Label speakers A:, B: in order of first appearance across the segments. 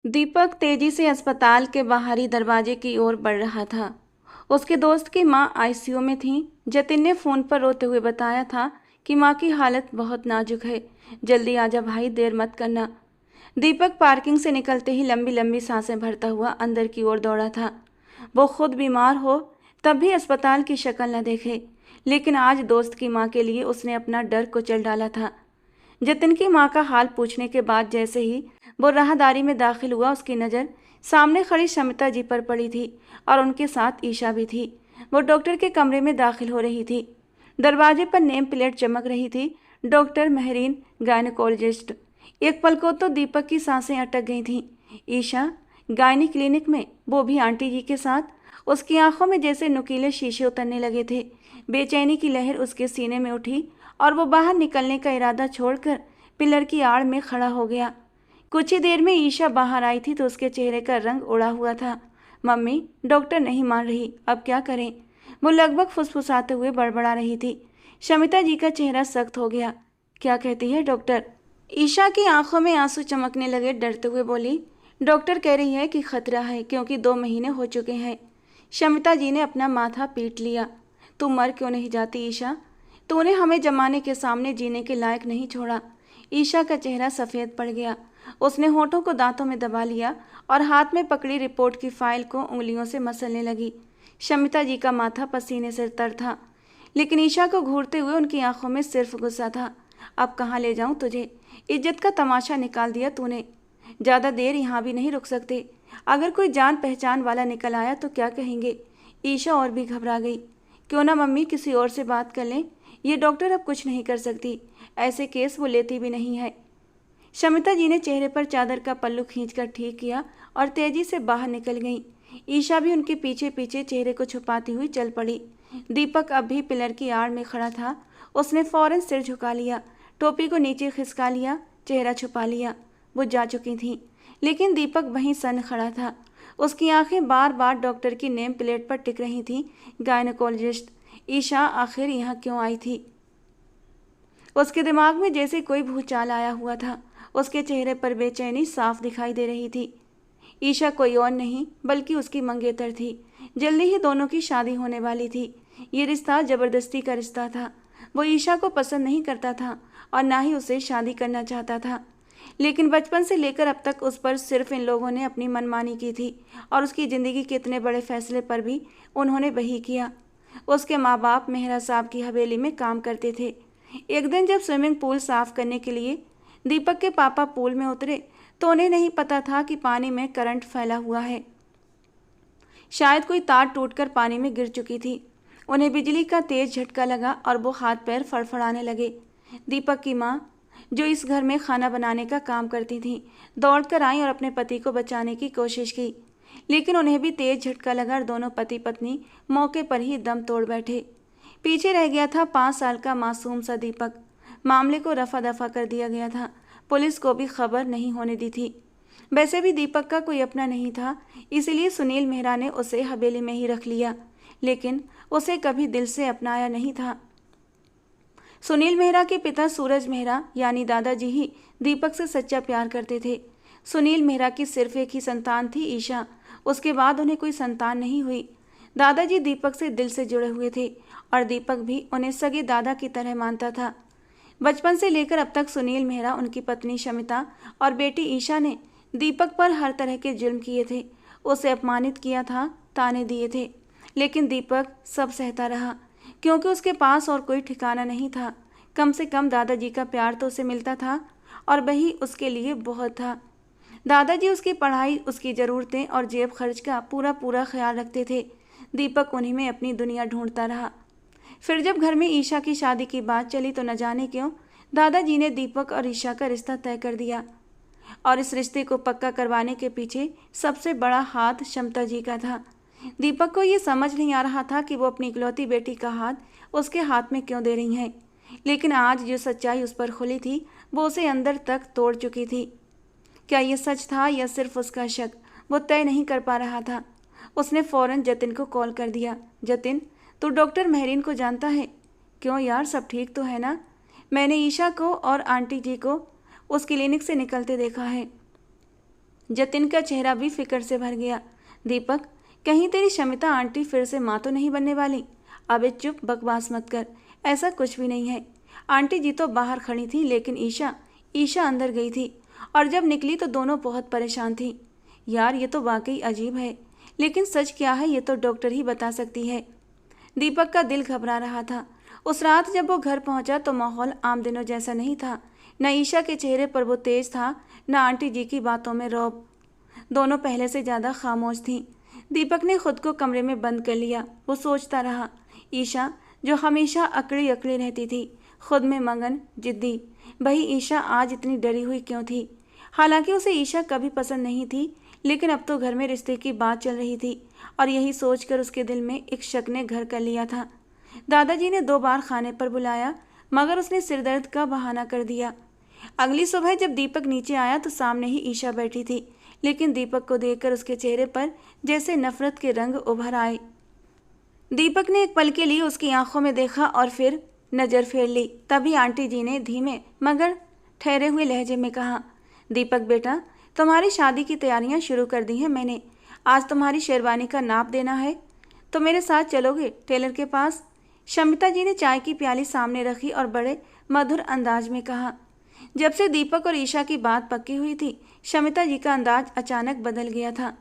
A: दीपक तेजी से अस्पताल के बाहरी दरवाजे की ओर बढ़ रहा था। उसके दोस्त की मां आईसीयू में थी। जतिन ने फोन पर रोते हुए बताया था कि मां की हालत बहुत नाजुक है। जल्दी आजा भाई, देर मत करना। दीपक पार्किंग से निकलते ही लंबी लंबी सांसें भरता हुआ अंदर की ओर दौड़ा था। वो खुद बीमार हो तब भी अस्पताल की शक्ल न देखे, लेकिन आज दोस्त की मां के लिए उसने अपना डर कुचल डाला था। जतिन की मां का हाल पूछने के बाद जैसे ही वो राहदारी में दाखिल हुआ, उसकी नज़र सामने खड़ी शमिता जी पर पड़ी थी और उनके साथ ईशा भी थी। वो डॉक्टर के कमरे में दाखिल हो रही थी। दरवाजे पर नेम प्लेट चमक रही थी, डॉक्टर महरीन, गायनकोलॉजिस्ट। एक पल को तो दीपक की सांसें अटक गई थीं। ईशा गायनी क्लिनिक में, वो भी आंटी जी के साथ। उसकी आंखों में जैसे नुकीले शीशे उतरने लगे थे। बेचैनी की लहर उसके सीने में उठी और वो बाहर निकलने का इरादा छोड़कर पिलर की आड़ में खड़ा हो गया। कुछ ही देर में ईशा बाहर आई थी तो उसके चेहरे का रंग उड़ा हुआ था। मम्मी, डॉक्टर नहीं मान रही, अब क्या करें? वो लगभग फुसफुसाते हुए बड़बड़ा रही थी। शमिता जी का चेहरा सख्त हो गया। क्या कहती है डॉक्टर? ईशा की आंखों में आंसू चमकने लगे। डरते हुए बोली, डॉक्टर कह रही है कि खतरा है क्योंकि 2 महीने हो चुके हैं। शमिता जी ने अपना माथा पीट लिया। तू मर क्यों नहीं जाती ईशा? तूने हमें जमाने के सामने जीने के लायक नहीं छोड़ा। ईशा का चेहरा सफ़ेद पड़ गया। उसने होठों को दांतों में दबा लिया और हाथ में पकड़ी रिपोर्ट की फाइल को उंगलियों से मसलने लगी। शमिता जी का माथा पसीने से तर था, लेकिन ईशा को घूरते हुए उनकी आंखों में सिर्फ गुस्सा था। अब कहाँ ले जाऊं तुझे? इज्जत का तमाशा निकाल दिया तूने। ज़्यादा देर यहाँ भी नहीं रुक सकते। अगर कोई जान पहचान वाला निकल आया तो क्या कहेंगे? ईशा और भी घबरा गई। क्यों ना मम्मी किसी और से बात कर लें? ये डॉक्टर अब कुछ नहीं कर सकती। ऐसे केस वो लेती भी नहीं है। शमिता जी ने चेहरे पर चादर का पल्लू खींचकर ठीक किया और तेजी से बाहर निकल गईं। ईशा भी उनके पीछे पीछे चेहरे को छुपाती हुई चल पड़ी। दीपक अब भी पिलर की आड़ में खड़ा था। उसने फौरन सिर झुका लिया, टोपी को नीचे खिसका लिया, चेहरा छुपा लिया। वो जा चुकी थीं, लेकिन दीपक वहीं सन खड़ा था। उसकी आंखें बार बार डॉक्टर की नेम प्लेट पर टिक रही थीं। गायनकोलॉजिस्ट। ईशा आखिर यहाँ क्यों आई थी? उसके दिमाग में जैसे कोई भूचाल आया हुआ था। उसके चेहरे पर बेचैनी साफ दिखाई दे रही थी। ईशा कोई और नहीं बल्कि उसकी मंगेतर थी। जल्दी ही दोनों की शादी होने वाली थी। ये रिश्ता जबरदस्ती का रिश्ता था। वो ईशा को पसंद नहीं करता था और ना ही उसे शादी करना चाहता था, लेकिन बचपन से लेकर अब तक उस पर सिर्फ इन लोगों ने अपनी मनमानी की थी और उसकी ज़िंदगी के इतने बड़े फैसले पर भी उन्होंने वही किया। उसके माँ बाप मेहरा साहब की हवेली में काम करते थे। एक दिन जब स्विमिंग पूल साफ करने के लिए दीपक के पापा पूल में उतरे तो उन्हें नहीं पता था कि पानी में करंट फैला हुआ है। शायद कोई तार टूटकर पानी में गिर चुकी थी। उन्हें बिजली का तेज झटका लगा और वो हाथ पैर फड़फड़ाने लगे। दीपक की माँ, जो इस घर में खाना बनाने का काम करती थीं, दौड़कर आई और अपने पति को बचाने की कोशिश की, लेकिन उन्हें भी तेज झटका लगा और दोनों पति पत्नी मौके पर ही दम तोड़ बैठे। पीछे रह गया था 5 साल का मासूम सा दीपक। मामले को रफा दफा कर दिया गया था। पुलिस को भी खबर नहीं होने दी थी। वैसे भी दीपक का कोई अपना नहीं था, इसलिए सुनील मेहरा ने उसे हवेली में ही रख लिया, लेकिन उसे कभी दिल से अपनाया नहीं था। सुनील मेहरा के पिता सूरज मेहरा यानी दादाजी ही दीपक से सच्चा प्यार करते थे। सुनील मेहरा की सिर्फ एक ही संतान थी, ईशा। उसके बाद उन्हें कोई संतान नहीं हुई। दादाजी दीपक से दिल से जुड़े हुए थे और दीपक भी उन्हें सगे दादा की तरह मानता था। बचपन से लेकर अब तक सुनील मेहरा, उनकी पत्नी शमिता और बेटी ईशा ने दीपक पर हर तरह के जुल्म किए थे। उसे अपमानित किया था, ताने दिए थे, लेकिन दीपक सब सहता रहा क्योंकि उसके पास और कोई ठिकाना नहीं था। कम से कम दादाजी का प्यार तो उसे मिलता था और वही उसके लिए बहुत था। दादाजी उसकी पढ़ाई, उसकी ज़रूरतें और जेब खर्च का पूरा पूरा ख्याल रखते थे। दीपक उन्हीं में अपनी दुनिया ढूंढता रहा। फिर जब घर में ईशा की शादी की बात चली तो न जाने क्यों दादाजी ने दीपक और ईशा का रिश्ता तय कर दिया, और इस रिश्ते को पक्का करवाने के पीछे सबसे बड़ा हाथ शमिता जी का था। दीपक को ये समझ नहीं आ रहा था कि वो अपनी इकलौती बेटी का हाथ उसके हाथ में क्यों दे रही हैं, लेकिन आज जो सच्चाई उस पर खुली थी वो उसे अंदर तक तोड़ चुकी थी। क्या ये सच था या सिर्फ उसका शक, वो तय नहीं कर पा रहा था। उसने फौरन जतिन को कॉल कर दिया। जतिन, तू डॉक्टर महरीन को जानता है? क्यों यार, सब ठीक तो है ना? मैंने ईशा को और आंटी जी को उस क्लिनिक से निकलते देखा है। जतिन का चेहरा भी फिक्र से भर गया। दीपक, कहीं तेरी शमिता आंटी फिर से माँ तो नहीं बनने वाली? अबे चुप, बकवास मत कर, ऐसा कुछ भी नहीं है। आंटी जी तो बाहर खड़ी थी, लेकिन ईशा अंदर गई थी और जब निकली तो दोनों बहुत परेशान थी। यार ये तो वाकई अजीब है, लेकिन सच क्या है ये तो डॉक्टर ही बता सकती है। दीपक का दिल घबरा रहा था। उस रात जब वो घर पहुंचा तो माहौल आम दिनों जैसा नहीं था। न ईशा के चेहरे पर वो तेज था, न आंटी जी की बातों में रौब। दोनों पहले से ज़्यादा खामोश थीं। दीपक ने खुद को कमरे में बंद कर लिया। वो सोचता रहा, ईशा जो हमेशा अकड़ी अकड़ी रहती थी, खुद में मगन, जिद्दी, वही ईशा आज इतनी डरी हुई क्यों थी? हालांकि उसे ईशा कभी पसंद नहीं थी, लेकिन अब तो घर में रिश्ते की बात चल रही थी और यही सोचकर उसके दिल में एक शक ने घर कर लिया था। दादाजी ने 2 बार खाने पर बुलाया, मगर उसने सिरदर्द का बहाना कर दिया। अगली सुबह जब दीपक नीचे आया तो सामने ही ईशा बैठी थी, लेकिन दीपक को देखकर उसके चेहरे पर जैसे नफरत के रंग उभर आए। दीपक ने एक पल के लिए उसकी आंखों में देखा और फिर नज़र फेर ली। तभी आंटी जी ने धीमे मगर ठहरे हुए लहजे में कहा, दीपक बेटा, तुम्हारी शादी की तैयारियां शुरू कर दी हैं मैंने। आज तुम्हारी शेरवानी का नाप देना है, तो मेरे साथ चलोगे टेलर के पास? शमिता जी ने चाय की प्याली सामने रखी और बड़े मधुर अंदाज में कहा। जब से दीपक और ईशा की बात पक्की हुई थी, शमिता जी का अंदाज अचानक बदल गया था।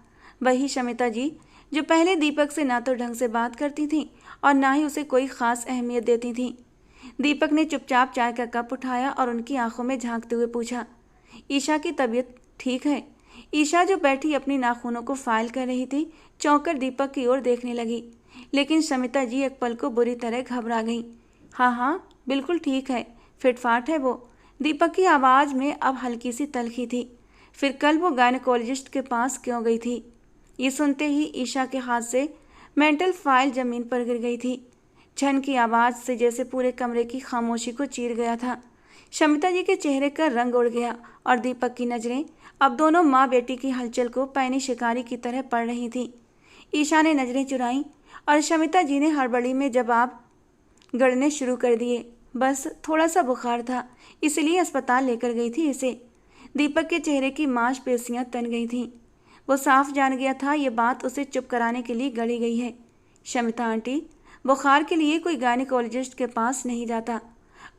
A: वही शमिता जी जो पहले दीपक से ना तो ढंग से बात करती थी और ना ही उसे कोई खास अहमियत देती थी। दीपक ने चुपचाप चाय का कप उठाया और उनकी आंखों में झांकते हुए पूछा, ईशा की तबीयत ठीक है? ईशा जो बैठी अपनी नाखूनों को फाइल कर रही थी, चौंकर दीपक की ओर देखने लगी, लेकिन शमिता जी एक पल को बुरी तरह घबरा गईं। हाँ हाँ, बिल्कुल ठीक है, फिटफाट है वो। दीपक की आवाज़ में अब हल्की सी तल्खी थी। फिर कल वो गायनेकोलॉजिस्ट के पास क्यों गई थी? ये सुनते ही ईशा के हाथ से मेंटल फाइल जमीन पर गिर गई थी। झन की आवाज़ से जैसे पूरे कमरे की खामोशी को चीर गया था। शमिता जी के चेहरे का रंग उड़ गया और दीपक की नज़रें अब दोनों माँ बेटी की हलचल को पैनी शिकारी की तरह पड़ रही थी। ईशा ने नज़रें चुराईं और शमिता जी ने हड़बड़ी में जवाब गढ़ने शुरू कर दिए। बस थोड़ा सा बुखार था, इसलिए अस्पताल लेकर गई थी इसे। दीपक के चेहरे की मांसपेशियां तन गई थीं। वो साफ जान गया था ये बात उसे चुप कराने के लिए गढ़ी गई है। शमिता आंटी, बुखार के लिए कोई गायनेकोलॉजिस्ट के पास नहीं जाता।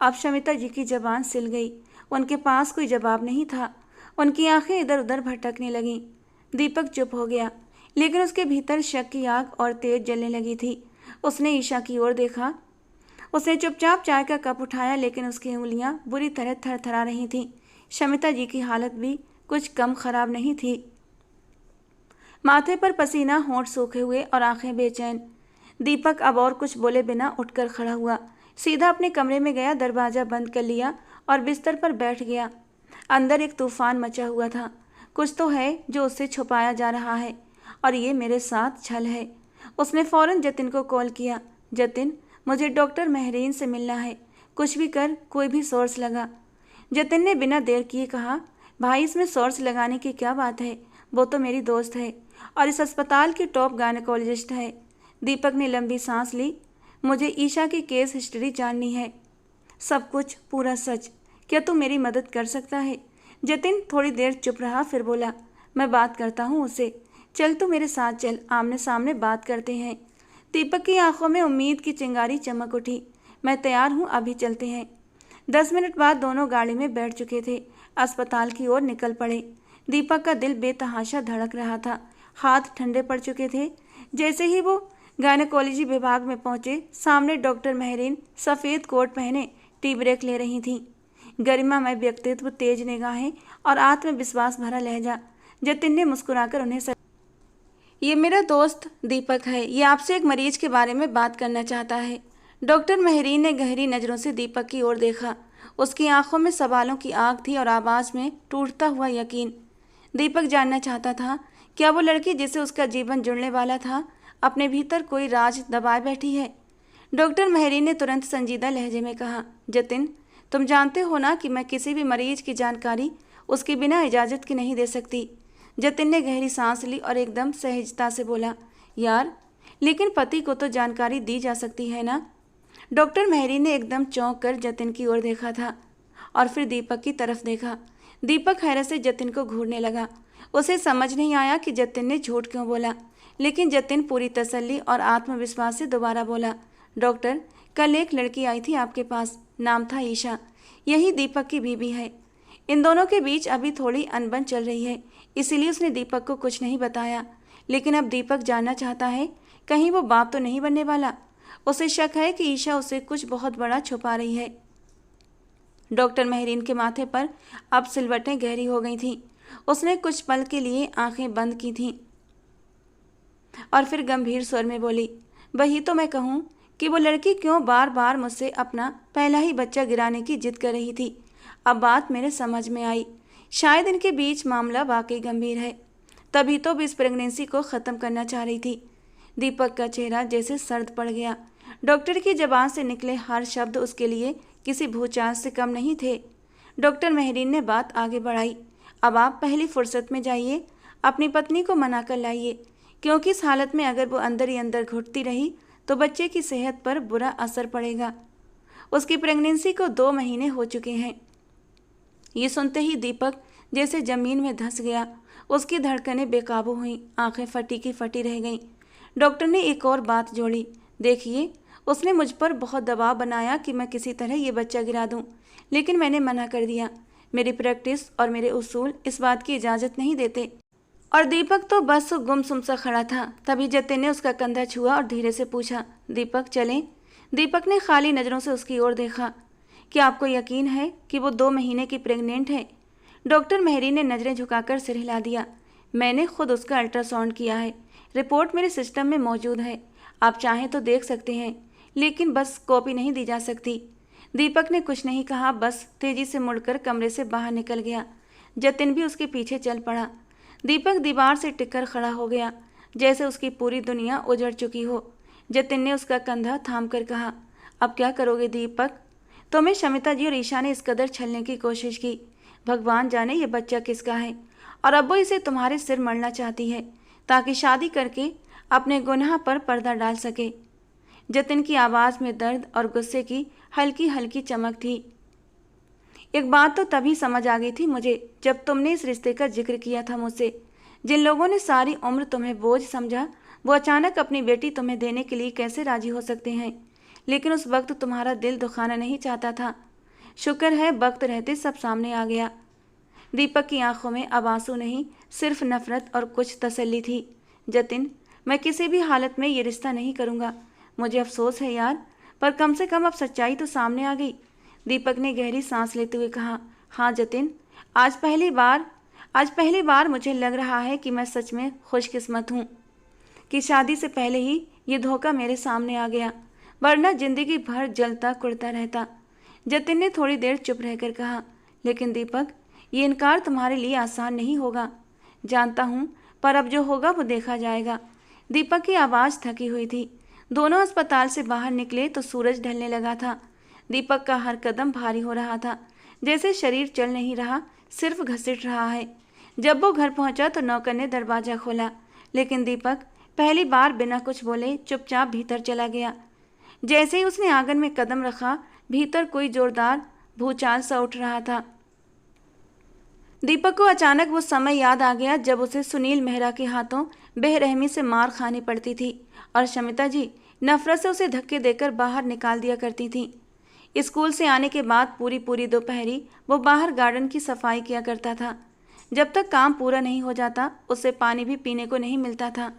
A: अब शमिता जी की जबान सिल गई। उनके पास कोई जवाब नहीं था। उनकी आंखें इधर उधर भटकने लगीं। दीपक चुप हो गया, लेकिन उसके भीतर शक की आग और तेज जलने लगी थी। उसने ईशा की ओर देखा। उसने चुपचाप चाय का कप उठाया, लेकिन उसकी उंगलियां बुरी तरह थरथरा रही थीं। शमिता जी की हालत भी कुछ कम खराब नहीं थी। माथे पर पसीना, होंठ सूखे हुए और आंखें बेचैन। दीपक अब और कुछ बोले बिना उठकर खड़ा हुआ, सीधा अपने कमरे में गया, दरवाज़ा बंद कर लिया और बिस्तर पर बैठ गया। अंदर एक तूफान मचा हुआ था। कुछ तो है जो उससे छुपाया जा रहा है और ये मेरे साथ छल है। उसने फौरन जतिन को कॉल किया। जतिन, मुझे डॉक्टर महरीन से मिलना है, कुछ भी कर, कोई भी सोर्स लगा। जतिन ने बिना देर किए कहा, भाई इसमें सोर्स लगाने की क्या बात है, वो तो मेरी दोस्त है और इस अस्पताल की टॉप गायनेकोलॉजिस्ट है। दीपक ने लंबी सांस ली। मुझे ईशा की केस हिस्ट्री जाननी है, सब कुछ, पूरा सच। क्या तू मेरी मदद कर सकता है? जतिन थोड़ी देर चुप रहा, फिर बोला, मैं बात करता हूँ उससे। चल तू मेरे साथ चल, आमने सामने बात करते हैं। दीपक की आंखों में उम्मीद की चिंगारी चमक उठी। मैं तैयार हूँ, अभी चलते हैं। 10 मिनट बाद दोनों गाड़ी में बैठ चुके थे। अस्पताल की ओर निकल पड़े। दीपक का दिल बेतहाशा धड़क रहा था, हाथ ठंडे पड़ चुके थे। जैसे ही वो गायनेकोलॉजी विभाग में पहुंचे, सामने डॉक्टर महरीन सफ़ेद कोट पहने टी ब्रेक ले रही थीं। गरिमामय व्यक्तित्व, तेज निगाहें और आत्मविश्वास भरा लहजा। जतिन ने मुस्कुराकर उन्हें ये मेरा दोस्त दीपक है, ये आपसे एक मरीज के बारे में बात करना चाहता है। डॉक्टर महरीन ने गहरी नज़रों से दीपक की ओर देखा। उसकी आंखों में सवालों की आग थी और आवाज़ में टूटता हुआ यकीन। दीपक जानना चाहता था, क्या वो लड़की जिसे उसका जीवन जुड़ने वाला था, अपने भीतर कोई राज दबाए बैठी है? डॉक्टर महरीन ने तुरंत संजीदा लहजे में कहा, जतिन, तुम जानते हो ना कि मैं किसी भी मरीज की जानकारी उसके बिना इजाज़त की नहीं दे सकती। जतिन ने गहरी सांस ली और एकदम सहजता से बोला, यार, लेकिन पति को तो जानकारी दी जा सकती है ना? डॉक्टर महरीन ने एकदम चौंक कर जतिन की ओर देखा था और फिर दीपक की तरफ देखा। दीपक हैरत से जतिन को घूरने लगा। उसे समझ नहीं आया कि जतिन ने झूठ क्यों बोला, लेकिन जतिन पूरी तसल्ली और आत्मविश्वास से दोबारा बोला, डॉक्टर, कल एक लड़की आई थी आपके पास, नाम था ईशा, यही दीपक की बीवी है। इन दोनों के बीच अभी थोड़ी अनबन चल रही है, इसीलिए उसने दीपक को कुछ नहीं बताया। लेकिन अब दीपक जानना चाहता है, कहीं वो बाप तो नहीं बनने वाला। उसे शक है कि ईशा उसे कुछ बहुत बड़ा छुपा रही है। डॉक्टर मेहरीन के माथे पर अब सिलवटें गहरी हो गई थीं। उसने कुछ पल के लिए आंखें बंद की थीं और फिर गंभीर स्वर में बोली, वही तो मैं कहूँ कि वो लड़की क्यों बार बार मुझसे अपना पहला ही बच्चा गिराने की जिद कर रही थी। अब बात मेरे समझ में आई, शायद इनके बीच मामला वाकई गंभीर है, तभी तो भी इस प्रेगनेंसी को ख़त्म करना चाह रही थी। दीपक का चेहरा जैसे सर्द पड़ गया। डॉक्टर की ज़बान से निकले हर शब्द उसके लिए किसी भूचाल से कम नहीं थे। डॉक्टर मेहरीन ने बात आगे बढ़ाई, अब आप पहली फुर्सत में जाइए, अपनी पत्नी को मना कर लाइए, क्योंकि इस हालत में अगर वो अंदर ही अंदर घुटती रही तो बच्चे की सेहत पर बुरा असर पड़ेगा। उसकी प्रेगनेंसी को 2 महीने हो चुके हैं। ये सुनते ही दीपक जैसे ज़मीन में धंस गया। उसकी धड़कनें बेकाबू हुईं, आंखें फटी की फटी रह गईं। डॉक्टर ने एक और बात जोड़ी, देखिए, उसने मुझ पर बहुत दबाव बनाया कि मैं किसी तरह ये बच्चा गिरा दूं, लेकिन मैंने मना कर दिया। मेरी प्रैक्टिस और मेरे उसूल इस बात की इजाज़त नहीं देते। और दीपक तो बस गुमसुम सा खड़ा था। तभी जतिन ने उसका कंधा छुआ और धीरे से पूछा, दीपक चलें? दीपक ने खाली नज़रों से उसकी ओर देखा। क्या आपको यकीन है कि वो 2 महीने की प्रेग्नेंट है? डॉक्टर मेहरी ने नज़रें झुकाकर सिर हिला दिया। मैंने खुद उसका अल्ट्रासाउंड किया है, रिपोर्ट मेरे सिस्टम में मौजूद है, आप चाहें तो देख सकते हैं, लेकिन बस कॉपी नहीं दी जा सकती। दीपक ने कुछ नहीं कहा, बस तेजी से मुड़कर कमरे से बाहर निकल गया। जतिन भी उसके पीछे चल पड़ा। दीपक दीवार से टिककर खड़ा हो गया, जैसे उसकी पूरी दुनिया उजड़ चुकी हो। जतिन ने उसका कंधा थाम कर कहा, अब क्या करोगे दीपक? तुम्हें शमिता जी और ईशा ने इस कदर छलने की कोशिश की, भगवान जाने ये बच्चा किसका है, और अब वो इसे तुम्हारे सिर मरना चाहती है ताकि शादी करके अपने गुनाह पर पर्दा डाल सके। जतिन की आवाज़ में दर्द और गुस्से की हल्की हल्की चमक थी। एक बात तो तभी समझ आ गई थी मुझे, जब तुमने इस रिश्ते का जिक्र किया था मुझसे। जिन लोगों ने सारी उम्र तुम्हें बोझ समझा, वो अचानक अपनी बेटी तुम्हें देने के लिए कैसे राजी हो सकते हैं? लेकिन उस वक्त तुम्हारा दिल दुखाना नहीं चाहता था। शुक्र है वक्त रहते सब सामने आ गया। दीपक की आंखों में अब आंसू नहीं, सिर्फ नफरत और कुछ तसल्ली थी। जतिन, मैं किसी भी हालत में ये रिश्ता नहीं करूँगा। मुझे अफसोस है यार, पर कम से कम अब सच्चाई तो सामने आ गई। दीपक ने गहरी सांस लेते हुए कहा, हाँ जतिन, आज पहली बार मुझे लग रहा है कि मैं सच में खुशकिस्मत हूँ कि शादी से पहले ही ये धोखा मेरे सामने आ गया, वरना जिंदगी भर जलता कुड़ता रहता। जतिन ने थोड़ी देर चुप रहकर कहा, लेकिन दीपक, ये इनकार तुम्हारे लिए आसान नहीं होगा। जानता हूँ, पर अब जो होगा वो देखा जाएगा। दीपक की आवाज़ थकी हुई थी। दोनों अस्पताल से बाहर निकले तो सूरज ढलने लगा था। दीपक का हर कदम भारी हो रहा था, जैसे शरीर चल नहीं रहा, सिर्फ घसीट रहा है। जब वो घर पहुंचा तो नौकर ने दरवाज़ा खोला, लेकिन दीपक पहली बार बिना कुछ बोले चुपचाप भीतर चला गया। जैसे ही उसने आंगन में कदम रखा, भीतर कोई जोरदार भूचाल सा उठ रहा था। दीपक को अचानक वो समय याद आ गया जब उसे सुनील मेहरा के हाथों बेरहमी से मार खानी पड़ती थी और शमिता जी नफरत से उसे धक्के देकर बाहर निकाल दिया करती थीं। स्कूल से आने के बाद पूरी दोपहरी वो बाहर गार्डन की सफाई किया करता था। जब तक काम पूरा नहीं हो जाता, उसे पानी भी पीने को नहीं मिलता था।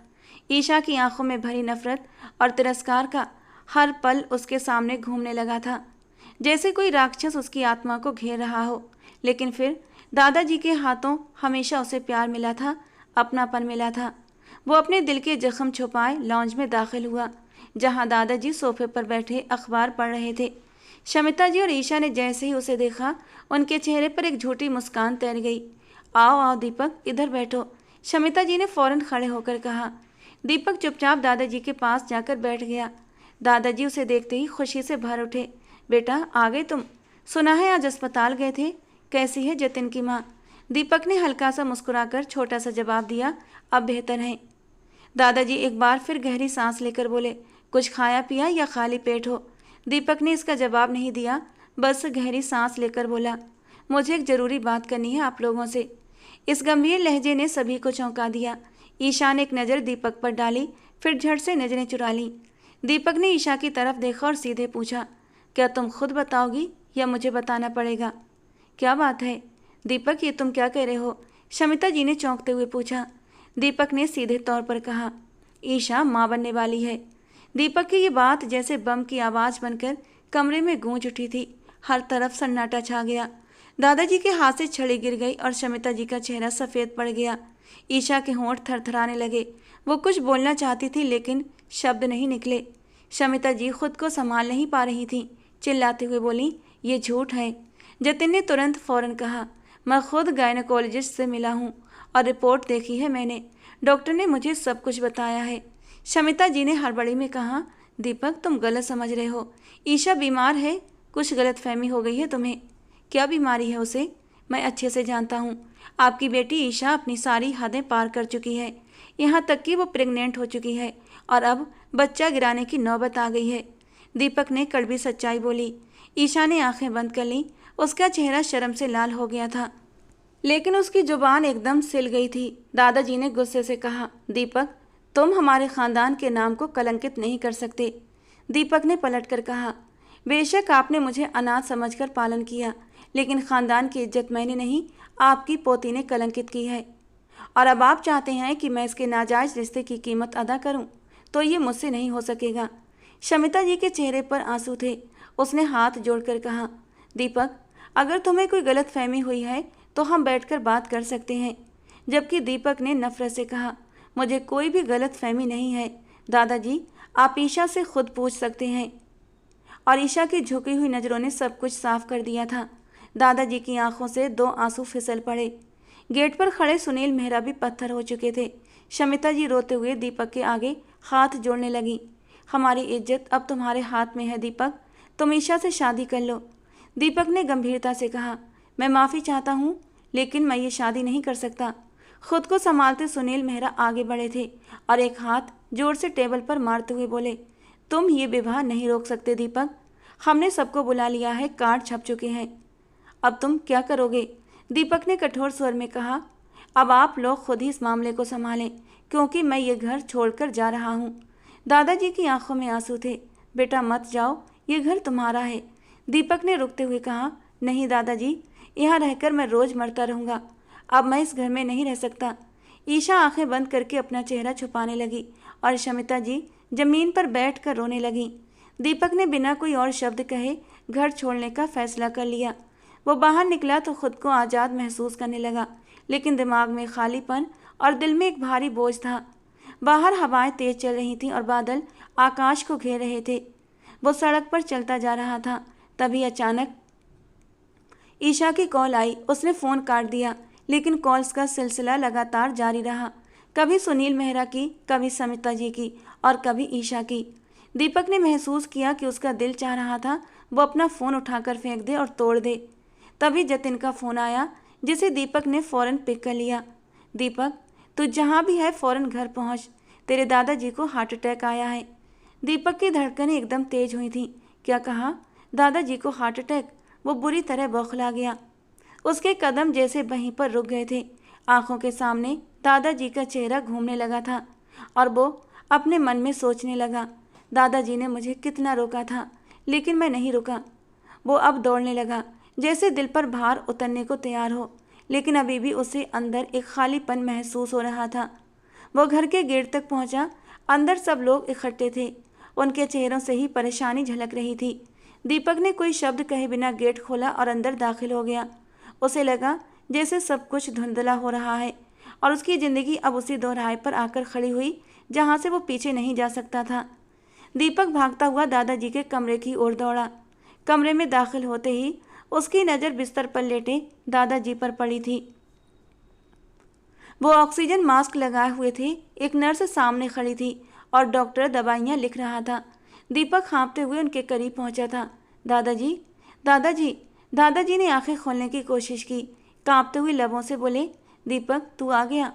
A: ईशा की आंखों में भरी नफरत और तिरस्कार का हर पल उसके सामने घूमने लगा था, जैसे कोई राक्षस उसकी आत्मा को घेर रहा हो। लेकिन फिर दादाजी के हाथों हमेशा उसे प्यार मिला था, अपनापन मिला था। वो अपने दिल के जख्म छुपाए लॉन्ज में दाखिल हुआ, जहां दादाजी सोफे पर बैठे अखबार पढ़ रहे थे। शमिता जी और ईशा ने जैसे ही उसे देखा, उनके चेहरे पर एक झूठी मुस्कान तैर गई। आओ आओ दीपक, इधर बैठो, शमिता जी ने फौरन खड़े होकर कहा। दीपक चुपचाप दादाजी के पास जाकर बैठ गया। दादाजी उसे देखते ही खुशी से भर उठे। बेटा, आ गए तुम? सुना है आज अस्पताल गए थे। कैसी है जतिन की माँ? दीपक ने हल्का सा मुस्कुराकर छोटा सा जवाब दिया, अब बेहतर है। दादाजी एक बार फिर गहरी सांस लेकर बोले, कुछ खाया पिया या खाली पेट हो? दीपक ने इसका जवाब नहीं दिया, बस गहरी सांस लेकर बोला, मुझे एक ज़रूरी बात करनी है आप लोगों से। इस गंभीर लहजे ने सभी को चौंका दिया। ईशा ने एक नज़र दीपक पर डाली, फिर झट से नज़रें चुरा ली। दीपक ने ईशा की तरफ देखा और सीधे पूछा, क्या तुम खुद बताओगी या मुझे बताना पड़ेगा? क्या बात है दीपक, ये तुम क्या कह रहे हो? शमिता जी ने चौंकते हुए पूछा। दीपक ने सीधे तौर पर कहा, ईशा माँ बनने वाली है। दीपक की ये बात जैसे बम की आवाज़ बनकर कमरे में गूंज उठी थी। हर तरफ सन्नाटा छा गया। दादाजी के हाथ से छड़ी गिर गई और शमिता जी का चेहरा सफ़ेद पड़ गया। ईशा के होंठ थरथराने लगे। वो कुछ बोलना चाहती थी लेकिन शब्द नहीं निकले। शमिता जी खुद को संभाल नहीं पा रही थी। चिल्लाते हुए बोली, ये झूठ है। जतिन ने तुरंत फौरन कहा, मैं खुद गायनेकोलॉजिस्ट से मिला हूँ और रिपोर्ट देखी है मैंने। डॉक्टर ने मुझे सब कुछ बताया है। शमिता जी ने हड़बड़ी में कहा, दीपक तुम गलत समझ रहे हो। ईशा बीमार है, कुछ गलतफहमी हो गई है तुम्हें। क्या बीमारी है उसे? मैं अच्छे से जानता हूँ। आपकी बेटी ईशा अपनी सारी हदें पार कर चुकी है। यहाँ तक कि वो प्रेग्नेंट हो चुकी है और अब बच्चा गिराने की नौबत आ गई है। दीपक ने कड़वी सच्चाई बोली। ईशा ने आंखें बंद कर लीं। उसका चेहरा शर्म से लाल हो गया था, लेकिन उसकी जुबान एकदम सिल गई थी। दादाजी ने गुस्से से कहा, दीपक तुम हमारे खानदान के नाम को कलंकित नहीं कर सकते। दीपक ने पलटकर कहा, बेशक आपने मुझे अनाथ समझकर पालन किया, लेकिन खानदान की इज्जत मैंने नहीं, आपकी पोती ने कलंकित की है। और अब आप चाहते हैं कि मैं इसके नाजायज़ रिश्ते की कीमत अदा करूं, तो ये मुझसे नहीं हो सकेगा। शमिता जी के चेहरे पर आंसू थे। उसने हाथ जोड़कर कहा, दीपक अगर तुम्हें कोई गलतफहमी हुई है तो हम बैठकर बात कर सकते हैं। जबकि दीपक ने नफरत से कहा, मुझे कोई भी गलतफहमी नहीं है दादाजी, आप ईशा से खुद पूछ सकते हैं। और ईशा की झुकी हुई नज़रों ने सब कुछ साफ कर दिया था। दादाजी की आंखों से 2 आंसू फिसल पड़े। गेट पर खड़े सुनील मेहरा भी पत्थर हो चुके थे। शमिता जी रोते हुए दीपक के आगे हाथ जोड़ने लगी। हमारी इज्जत अब तुम्हारे हाथ में है दीपक, तुम ईशा से शादी कर लो। दीपक ने गंभीरता से कहा, मैं माफ़ी चाहता हूँ लेकिन मैं ये शादी नहीं कर सकता। खुद को संभालते सुनील मेहरा आगे बढ़े थे और एक हाथ जोर से टेबल पर मारते हुए बोले, तुम ये विवाह नहीं रोक सकते दीपक, हमने सबको बुला लिया है, कार्ड छप चुके हैं। अब तुम क्या करोगे? दीपक ने कठोर स्वर में कहा, अब आप लोग खुद ही इस मामले को संभालें क्योंकि मैं ये घर छोड़कर जा रहा हूँ। दादाजी की आंखों में आंसू थे। बेटा मत जाओ, ये घर तुम्हारा है। दीपक ने रुकते हुए कहा, नहीं दादाजी, यहाँ रहकर मैं रोज़ मरता रहूँगा। अब मैं इस घर में नहीं रह सकता। ईशा आंखें बंद करके अपना चेहरा छुपाने लगी और शमिता जी जमीन पर बैठकर रोने लगीं। दीपक ने बिना कोई और शब्द कहे घर छोड़ने का फैसला कर लिया। वो बाहर निकला तो खुद को आज़ाद महसूस करने लगा, लेकिन दिमाग में खालीपन और दिल में एक भारी बोझ था। बाहर हवाएं तेज चल रही थीं और बादल आकाश को घेर रहे थे। वो सड़क पर चलता जा रहा था, तभी अचानक ईशा की कॉल आई। उसने फ़ोन काट दिया, लेकिन कॉल्स का सिलसिला लगातार जारी रहा। कभी सुनील मेहरा की, कभी समिता जी की और कभी ईशा की। दीपक ने महसूस किया कि उसका दिल चाह रहा था वो अपना फ़ोन उठाकर फेंक दे और तोड़ दे। तभी जतिन का फ़ोन आया, जिसे दीपक ने फ़ौरन पिक कर लिया। दीपक तू जहाँ भी है फ़ौरन घर पहुँच, तेरे दादाजी को हार्ट अटैक आया है। दीपक की धड़कनें एकदम तेज हुई थीं। क्या कहा? दादाजी को हार्ट अटैक? वो बुरी तरह बौखला गया। उसके कदम जैसे वहीं पर रुक गए थे। आंखों के सामने दादाजी का चेहरा घूमने लगा था और वो अपने मन में सोचने लगा, दादाजी ने मुझे कितना रोका था, लेकिन मैं नहीं रुका। वो अब दौड़ने लगा, जैसे दिल पर भार उतरने को तैयार हो, लेकिन अभी भी उसे अंदर एक खालीपन महसूस हो रहा था। वो घर के गेट तक पहुंचा। अंदर सब लोग इकट्ठे थे। उनके चेहरों से ही परेशानी झलक रही थी। दीपक ने कोई शब्द कहे बिना गेट खोला और अंदर दाखिल हो गया। उसे लगा जैसे सब कुछ धुंधला हो रहा है और उसकी ज़िंदगी अब उसी दोराहे पर आकर खड़ी हुई जहाँ से वो पीछे नहीं जा सकता था। दीपक भागता हुआ दादाजी के कमरे की ओर दौड़ा। कमरे में दाखिल होते ही उसकी नज़र बिस्तर पर लेटे दादाजी पर पड़ी थी। वो ऑक्सीजन मास्क लगाए हुए थे। एक नर्स सामने खड़ी थी और डॉक्टर दवाइयाँ लिख रहा था। दीपक हाँफते हुए उनके करीब पहुंचा था। दादाजी, दादाजी। दादाजी ने आंखें खोलने की कोशिश की। कांपते हुए लबों से बोले, दीपक तू आ गया?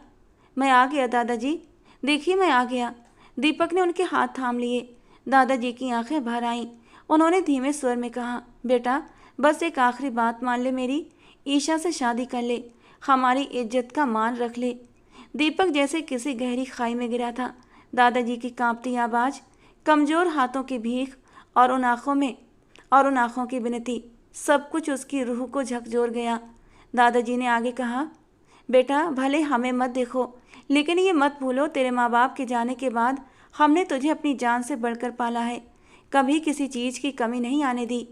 A: मैं आ गया दादाजी, देखिए मैं आ गया। दीपक ने उनके हाथ थाम लिए। दादाजी की आंखें भर आईं। उन्होंने धीमे स्वर में कहा, बेटा बस एक आखिरी बात मान ले मेरी, ईशा से शादी कर ले, हमारी इज्जत का मान रख ले। दीपक जैसे किसी गहरी खाई में गिरा था। दादाजी की कांपती आवाज़, कमज़ोर हाथों की भीख और उन आँखों की विनती, सब कुछ उसकी रूह को झकझोर गया। दादाजी ने आगे कहा, बेटा भले हमें मत देखो, लेकिन ये मत भूलो तेरे माँ बाप के जाने के बाद हमने तुझे अपनी जान से बढ़कर पाला है, कभी किसी चीज़ की कमी नहीं आने दी।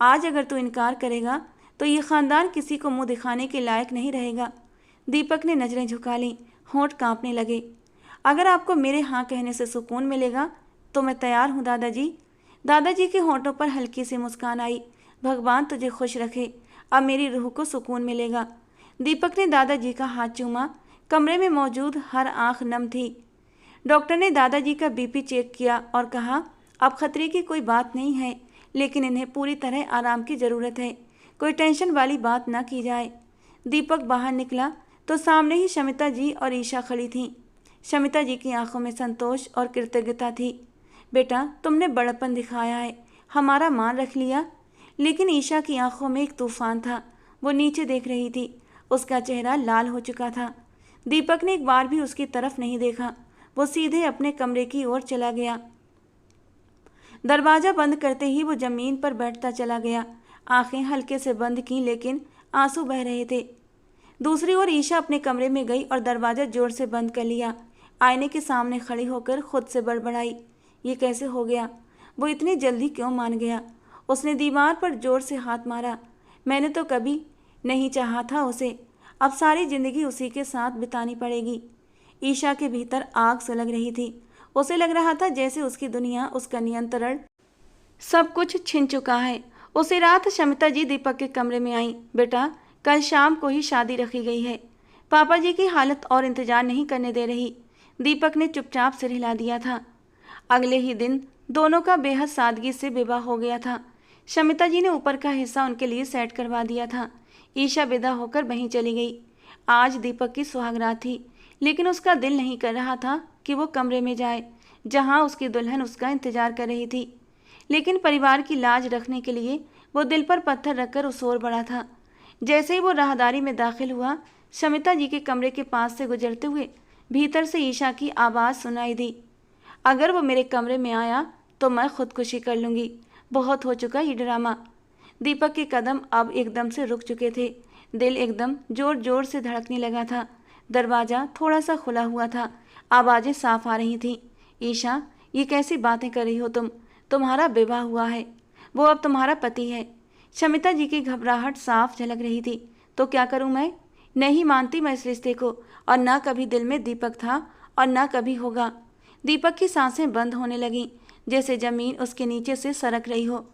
A: आज अगर तू इनकार करेगा तो ये ख़ानदान किसी को मुंह दिखाने के लायक नहीं रहेगा। दीपक ने नज़रें झुका लीं, होंठ कांपने लगे। अगर आपको मेरे हाँ कहने से सुकून मिलेगा तो मैं तैयार हूँ दादाजी। दादाजी के होंठों पर हल्की सी मुस्कान आई। भगवान तुझे खुश रखे, अब मेरी रूह को सुकून मिलेगा। दीपक ने दादाजी का हाथ चूमा। कमरे में मौजूद हर आंख नम थी। डॉक्टर ने दादाजी का बीपी चेक किया और कहा, अब खतरे की कोई बात नहीं है, लेकिन इन्हें पूरी तरह आराम की ज़रूरत है। कोई टेंशन वाली बात ना की जाए। दीपक बाहर निकला तो सामने ही शमिता जी और ईशा खड़ी थीं। शमिता जी की आंखों में संतोष और कृतज्ञता थी। बेटा तुमने बड़प्पन दिखाया है, हमारा मान रख लिया। लेकिन ईशा की आंखों में एक तूफान था। वो नीचे देख रही थी, उसका चेहरा लाल हो चुका था। दीपक ने एक बार भी उसकी तरफ नहीं देखा। वो सीधे अपने कमरे की ओर चला गया। दरवाज़ा बंद करते ही वो ज़मीन पर बैठता चला गया। आंखें हल्के से बंद की, लेकिन आंसू बह रहे थे। दूसरी ओर ईशा अपने कमरे में गई और दरवाज़ा जोर से बंद कर लिया। आईने के सामने खड़ी होकर खुद से बड़बड़ाई, ये कैसे हो गया? वो इतनी जल्दी क्यों मान गया? उसने दीवार पर जोर से हाथ मारा। मैंने तो कभी नहीं चाहा था उसे, अब सारी ज़िंदगी उसी के साथ बितानी पड़ेगी। ईशा के भीतर आग सुलग रही थी। उसे लग रहा था जैसे उसकी दुनिया, उसका नियंत्रण, सब कुछ छिन चुका है। उसी रात शमिता जी दीपक के कमरे में आई। बेटा कल शाम को ही शादी रखी गई है, पापा जी की हालत और इंतजार नहीं करने दे रही। दीपक ने चुपचाप सिर हिला दिया था। अगले ही दिन दोनों का बेहद सादगी से विवाह हो गया था। शमिता जी ने ऊपर का हिस्सा उनके लिए सेट करवा दिया था। ईशा विदा होकर वहीं चली गई। आज दीपक की सुहागरात थी, लेकिन उसका दिल नहीं कर रहा था कि वो कमरे में जाए जहां उसकी दुल्हन उसका इंतजार कर रही थी। लेकिन परिवार की लाज रखने के लिए वो दिल पर पत्थर रखकर उस ओर बढ़ा था। जैसे ही वो राहदारी में दाखिल हुआ, शमिता जी के कमरे के पास से गुजरते हुए भीतर से ईशा की आवाज़ सुनाई दी, अगर वो मेरे कमरे में आया तो मैं खुदकुशी कर लूँगी, बहुत हो चुका ये ड्रामा। दीपक के कदम अब एकदम से रुक चुके थे। दिल एकदम जोर जोर से धड़कने लगा था। दरवाज़ा थोड़ा सा खुला हुआ था, आवाज़ें साफ आ रही थीं। ईशा, ये कैसी बातें कर रही हो तुम? तुम्हारा विवाह हुआ है, वो अब तुम्हारा पति है। शमिता जी की घबराहट साफ झलक रही थी। तो क्या करूं मैं? नहीं मानती मैं इस रिश्ते को, और ना कभी दिल में दीपक था और ना कभी होगा। दीपक की सांसें बंद होने लगीं, जैसे ज़मीन उसके नीचे से सरक रही हो।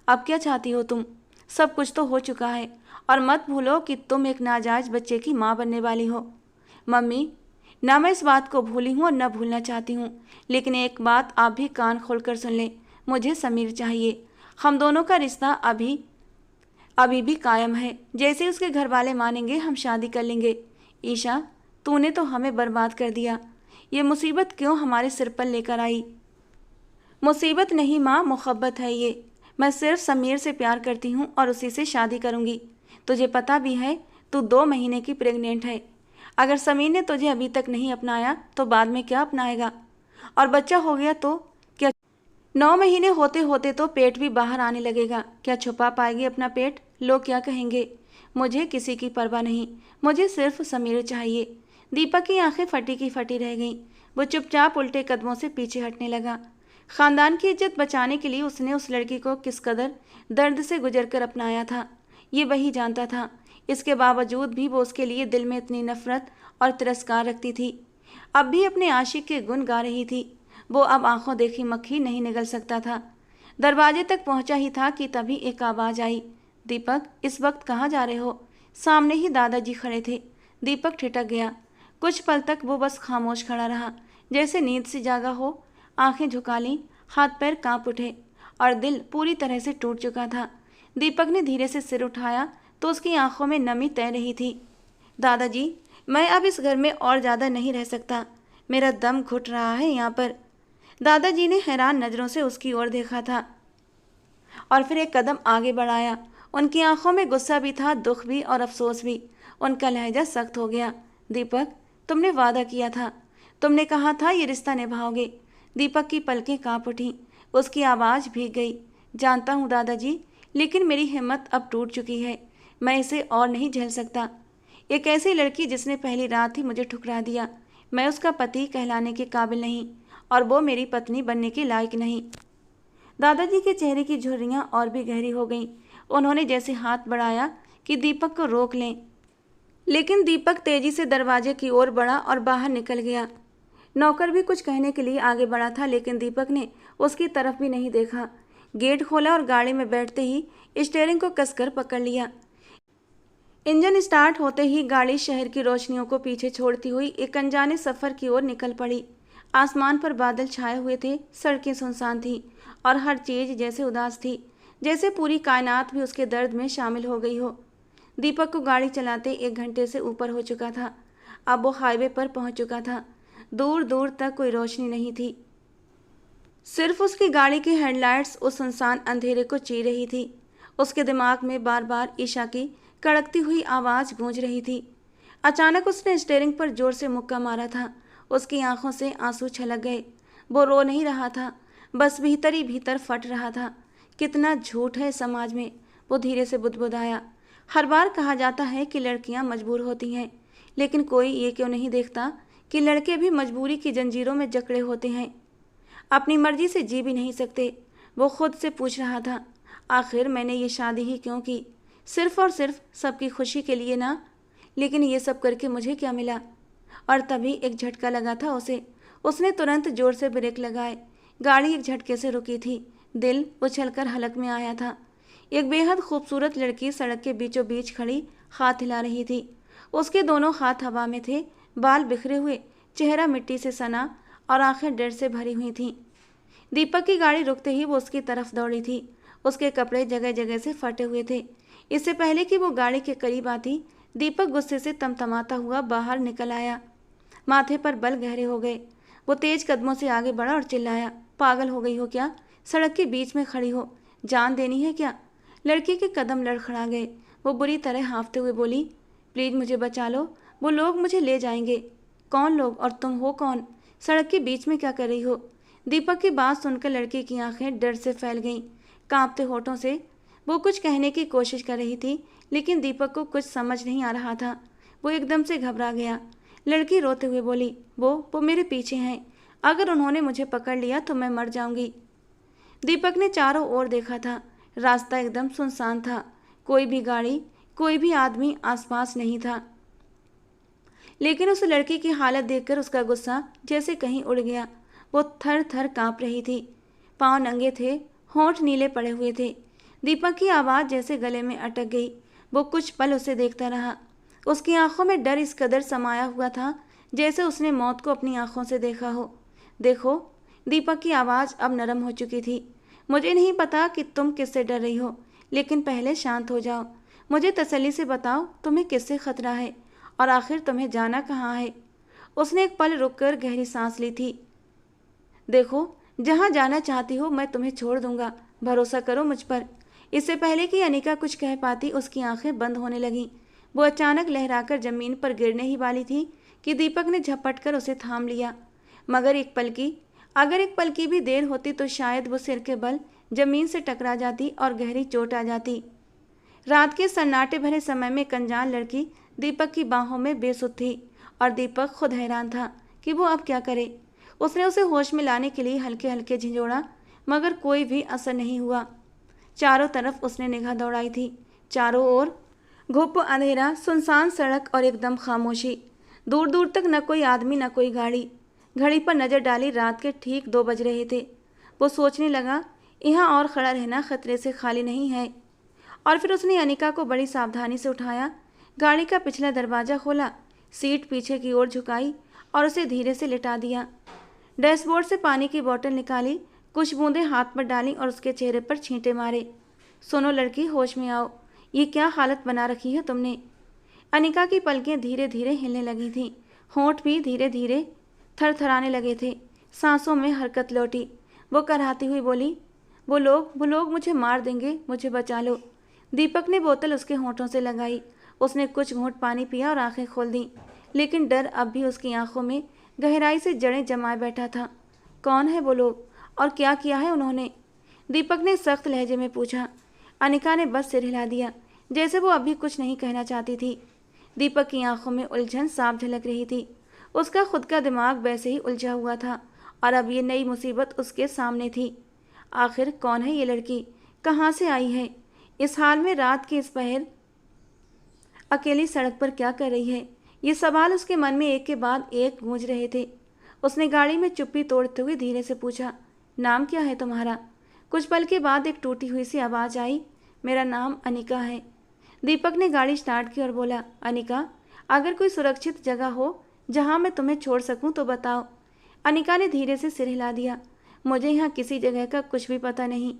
A: अब क्या चाहती हो तुम? सब कुछ तो हो चुका है, और मत भूलो कि तुम एक नाजायज़ बच्चे की माँ बनने वाली हो। मम्मी, ना मैं इस बात को भूली हूँ और न भूलना चाहती हूँ, लेकिन एक बात आप भी कान खोलकर सुन लें, मुझे समीर चाहिए। हम दोनों का रिश्ता अभी भी कायम है। जैसे ही उसके घर वाले मानेंगे हम शादी कर लेंगे। ईशा, तूने तो हमें बर्बाद कर दिया। ये मुसीबत क्यों हमारे सिर पर लेकर आई? मुसीबत नहीं माँ, मोहब्बत है ये। मैं सिर्फ समीर से प्यार करती हूँ और उसी से शादी करूँगी। तुझे पता भी है तू 2 महीने की प्रेग्नेंट है। अगर समीर ने तुझे अभी तक नहीं अपनाया तो बाद में क्या अपनाएगा? और बच्चा हो गया तो क्या? 9 महीने होते होते तो पेट भी बाहर आने लगेगा। क्या छुपा पाएगी अपना पेट? लोग क्या कहेंगे? मुझे किसी की परवाह नहीं, मुझे सिर्फ समीर चाहिए। दीपक की आंखें फटी की फटी रह गईं। वो चुपचाप उल्टे कदमों से पीछे हटने लगा। खानदान की इज्जत बचाने के लिए उसने उस लड़की को किस कदर दर्द से गुजरकर अपनाया था, ये वही जानता था। इसके बावजूद भी वो उसके लिए दिल में इतनी नफरत और तिरस्कार रखती थी। अब भी अपने आशिक के गुण गा रही थी। वो अब आंखों देखी मक्खी नहीं निगल सकता था। दरवाजे तक पहुंचा ही था कि तभी एक आवाज़ आई, दीपक, इस वक्त कहाँ जा रहे हो? सामने ही दादाजी खड़े थे। दीपक ठिठक गया। कुछ पल तक वो बस खामोश खड़ा रहा, जैसे नींद से जागा हो। आंखें झुका लीं, हाथ पैर कांप उठे और दिल पूरी तरह से टूट चुका था। दीपक ने धीरे से सिर उठाया तो उसकी आंखों में नमी तैर रही थी। दादाजी, मैं अब इस घर में और ज़्यादा नहीं रह सकता, मेरा दम घुट रहा है यहाँ पर। दादाजी ने हैरान नज़रों से उसकी ओर देखा था और फिर एक कदम आगे बढ़ाया। उनकी आंखों में गुस्सा भी था, दुख भी और अफसोस भी। उनका लहजा सख्त हो गया। दीपक, तुमने वादा किया था, तुमने कहा था ये रिश्ता निभाओगे। दीपक की पलकें कांप उठीं, उसकी आवाज़ भीग गई। जानता हूँ दादाजी, लेकिन मेरी हिम्मत अब टूट चुकी है। मैं इसे और नहीं झेल सकता। एक ऐसी लड़की जिसने पहली रात ही मुझे ठुकरा दिया। मैं उसका पति कहलाने के काबिल नहीं और वो मेरी पत्नी बनने के लायक नहीं। दादाजी के चेहरे की झुर्रियां और भी गहरी हो गईं। उन्होंने जैसे हाथ बढ़ाया कि दीपक को रोक लें, लेकिन दीपक तेजी से दरवाजे की ओर बढ़ा और बाहर निकल गया। नौकर भी कुछ कहने के लिए आगे बढ़ा था, लेकिन दीपक ने उसकी तरफ भी नहीं देखा। गेट खोला और गाड़ी में बैठते ही स्टीयरिंग को कसकर पकड़ लिया। इंजन स्टार्ट होते ही गाड़ी शहर की रोशनियों को पीछे छोड़ती हुई एक अनजाने सफर की ओर निकल पड़ी। आसमान पर बादल छाए हुए थे, सड़कें सुनसान थीं और हर चीज जैसे उदास थी, जैसे पूरी कायनात भी उसके दर्द में शामिल हो गई हो। दीपक को गाड़ी चलाते 1 घंटे से ऊपर हो चुका था। अब वो हाईवे पर पहुंच चुका था। दूर दूर तक कोई रोशनी नहीं थी, सिर्फ उसकी गाड़ी की हेडलाइट्स उस सुनसान अंधेरे को चीर रही थी। उसके दिमाग में बार बार ईशा की कड़कती हुई आवाज़ गूंज रही थी। अचानक उसने स्टीयरिंग पर जोर से मुक्का मारा था। उसकी आंखों से आंसू छलक गए। वो रो नहीं रहा था, बस भीतर ही भीतर फट रहा था। कितना झूठ है समाज में, वो धीरे से बुदबुदाया। हर बार कहा जाता है कि लड़कियां मजबूर होती हैं, लेकिन कोई ये क्यों नहीं देखता कि लड़के भी मजबूरी की जंजीरों में जकड़े होते हैं, अपनी मर्जी से जी भी नहीं सकते। वो खुद से पूछ रहा था, आखिर मैंने ये शादी ही क्यों की? सिर्फ और सिर्फ सबकी खुशी के लिए ना। लेकिन ये सब करके मुझे क्या मिला? और तभी एक झटका लगा था उसे। उसने तुरंत जोर से ब्रेक लगाए। गाड़ी एक झटके से रुकी थी। दिल उछलकर हलक में आया था। एक बेहद खूबसूरत लड़की सड़क के बीचों बीच खड़ी हाथ हिला रही थी। उसके दोनों हाथ हवा में थे, बाल बिखरे हुए, चेहरा मिट्टी से सना और आंखें डर से भरी हुई थीं। दीपक की गाड़ी रुकते ही वो उसकी तरफ दौड़ी थी। उसके कपड़े जगह जगह से फटे हुए थे। इससे पहले कि वो गाड़ी के करीब आती, दीपक गुस्से से तमतमाता हुआ बाहर निकल आया। माथे पर बल गहरे हो गए। वो तेज कदमों से आगे बढ़ा और चिल्लाया, पागल हो गई हो क्या? सड़क के बीच में खड़ी हो, जान देनी है क्या? लड़की के कदम लड़खड़ा गए। वो बुरी तरह हाँफते हुए बोली, प्लीज मुझे बचा लो, वो लोग मुझे ले जाएंगे। कौन लोग और तुम हो कौन? सड़क के बीच में क्या कर रही हो? दीपक की बात सुनकर लड़की की आंखें डर से फैल गईं। कांपते होठों से वो कुछ कहने की कोशिश कर रही थी, लेकिन दीपक को कुछ समझ नहीं आ रहा था। वो एकदम से घबरा गया। लड़की रोते हुए बोली, वो मेरे पीछे हैं। अगर उन्होंने मुझे पकड़ लिया तो मैं मर जाऊंगी। दीपक ने चारों ओर देखा था। रास्ता एकदम सुनसान था। कोई भी गाड़ी, कोई भी आदमी आसपास नहीं था। लेकिन उस लड़की की हालत देखकर उसका गुस्सा जैसे कहीं उड़ गया। वो थर थर कांप रही थी। पांव नंगे थे, होंठ नीले पड़े हुए थे। दीपक की आवाज़ जैसे गले में अटक गई। वो कुछ पल उसे देखता रहा। उसकी आंखों में डर इस कदर समाया हुआ था जैसे उसने मौत को अपनी आंखों से देखा हो। देखो, दीपक की आवाज़ अब नरम हो चुकी थी। मुझे नहीं पता कि तुम किससे डर रही हो, लेकिन पहले शांत हो जाओ। मुझे तसल्ली से बताओ तुम्हें किससे खतरा है और आखिर तुम्हें जाना कहाँ है? उसने एक पल रुककर गहरी सांस ली थी। देखो, जहाँ जाना चाहती हो मैं तुम्हें छोड़ दूंगा, भरोसा करो मुझ पर। इससे पहले कि अनिका कुछ कह पाती, उसकी आंखें बंद होने लगीं। वो अचानक लहराकर जमीन पर गिरने ही वाली थी कि दीपक ने झपट कर उसे थाम लिया। मगर अगर एक पल की भी देर होती तो शायद वो सिर के बल जमीन से टकरा जाती और गहरी चोट आ जाती। रात के सन्नाटे भरे समय में एक अनजान लड़की दीपक की बाहों में बेसुध थी और दीपक खुद हैरान था कि वो अब क्या करे। उसने उसे होश में लाने के लिए हल्के हल्के झिझोड़ा, मगर कोई भी असर नहीं हुआ। चारों तरफ उसने निगाह दौड़ाई थी। चारों ओर घुप अंधेरा, सुनसान सड़क और एकदम खामोशी। दूर दूर तक न कोई आदमी न कोई गाड़ी। घड़ी पर नजर डाली, रात के ठीक 2 बज रहे थे। वो सोचने लगा, यहाँ और खड़ा रहना खतरे से खाली नहीं है। और फिर उसने अनिका को बड़ी सावधानी से उठाया, गाड़ी का पिछला दरवाज़ा खोला, सीट पीछे की ओर झुकाई और उसे धीरे से लिटा दिया। डैशबोर्ड से पानी की बोतल निकाली, कुछ बूंदें हाथ पर डाली और उसके चेहरे पर छींटे मारे। सुनो लड़की, होश में आओ, ये क्या हालत बना रखी है तुमने? अनिका की पलकें धीरे धीरे हिलने लगी थीं, होंठ भी धीरे धीरे थरथराने लगे थे, सांसों में हरकत लौटी। वो कराहती हुई बोली, वो लोग मुझे मार देंगे, मुझे बचा लो। दीपक ने बोतल उसके होठों से लगाई। उसने कुछ घूंट पानी पिया और आंखें खोल दी, लेकिन डर अब भी उसकी आंखों में गहराई से जड़ें जमाए बैठा था। कौन है वो लोग और क्या किया है उन्होंने? दीपक ने सख्त लहजे में पूछा। अनिका ने बस सिर हिला दिया, जैसे वो अभी कुछ नहीं कहना चाहती थी। दीपक की आंखों में उलझन साफ झलक रही थी। उसका खुद का दिमाग वैसे ही उलझा हुआ था और अब ये नई मुसीबत उसके सामने थी। आखिर कौन है ये लड़की, कहाँ से आई है, इस हाल में रात के इस पहर अकेली सड़क पर क्या कर रही है? ये सवाल उसके मन में एक के बाद एक गूंज रहे थे। उसने गाड़ी में चुप्पी तोड़ते हुए धीरे से पूछा, नाम क्या है तुम्हारा? कुछ पल के बाद एक टूटी हुई सी आवाज़ आई, मेरा नाम अनिका है। दीपक ने गाड़ी स्टार्ट की और बोला, अनिका, अगर कोई सुरक्षित जगह हो जहाँ मैं तुम्हें छोड़ सकूँ तो बताओ। अनिका ने धीरे से सिर हिला दिया, मुझे यहाँ किसी जगह का कुछ भी पता नहीं।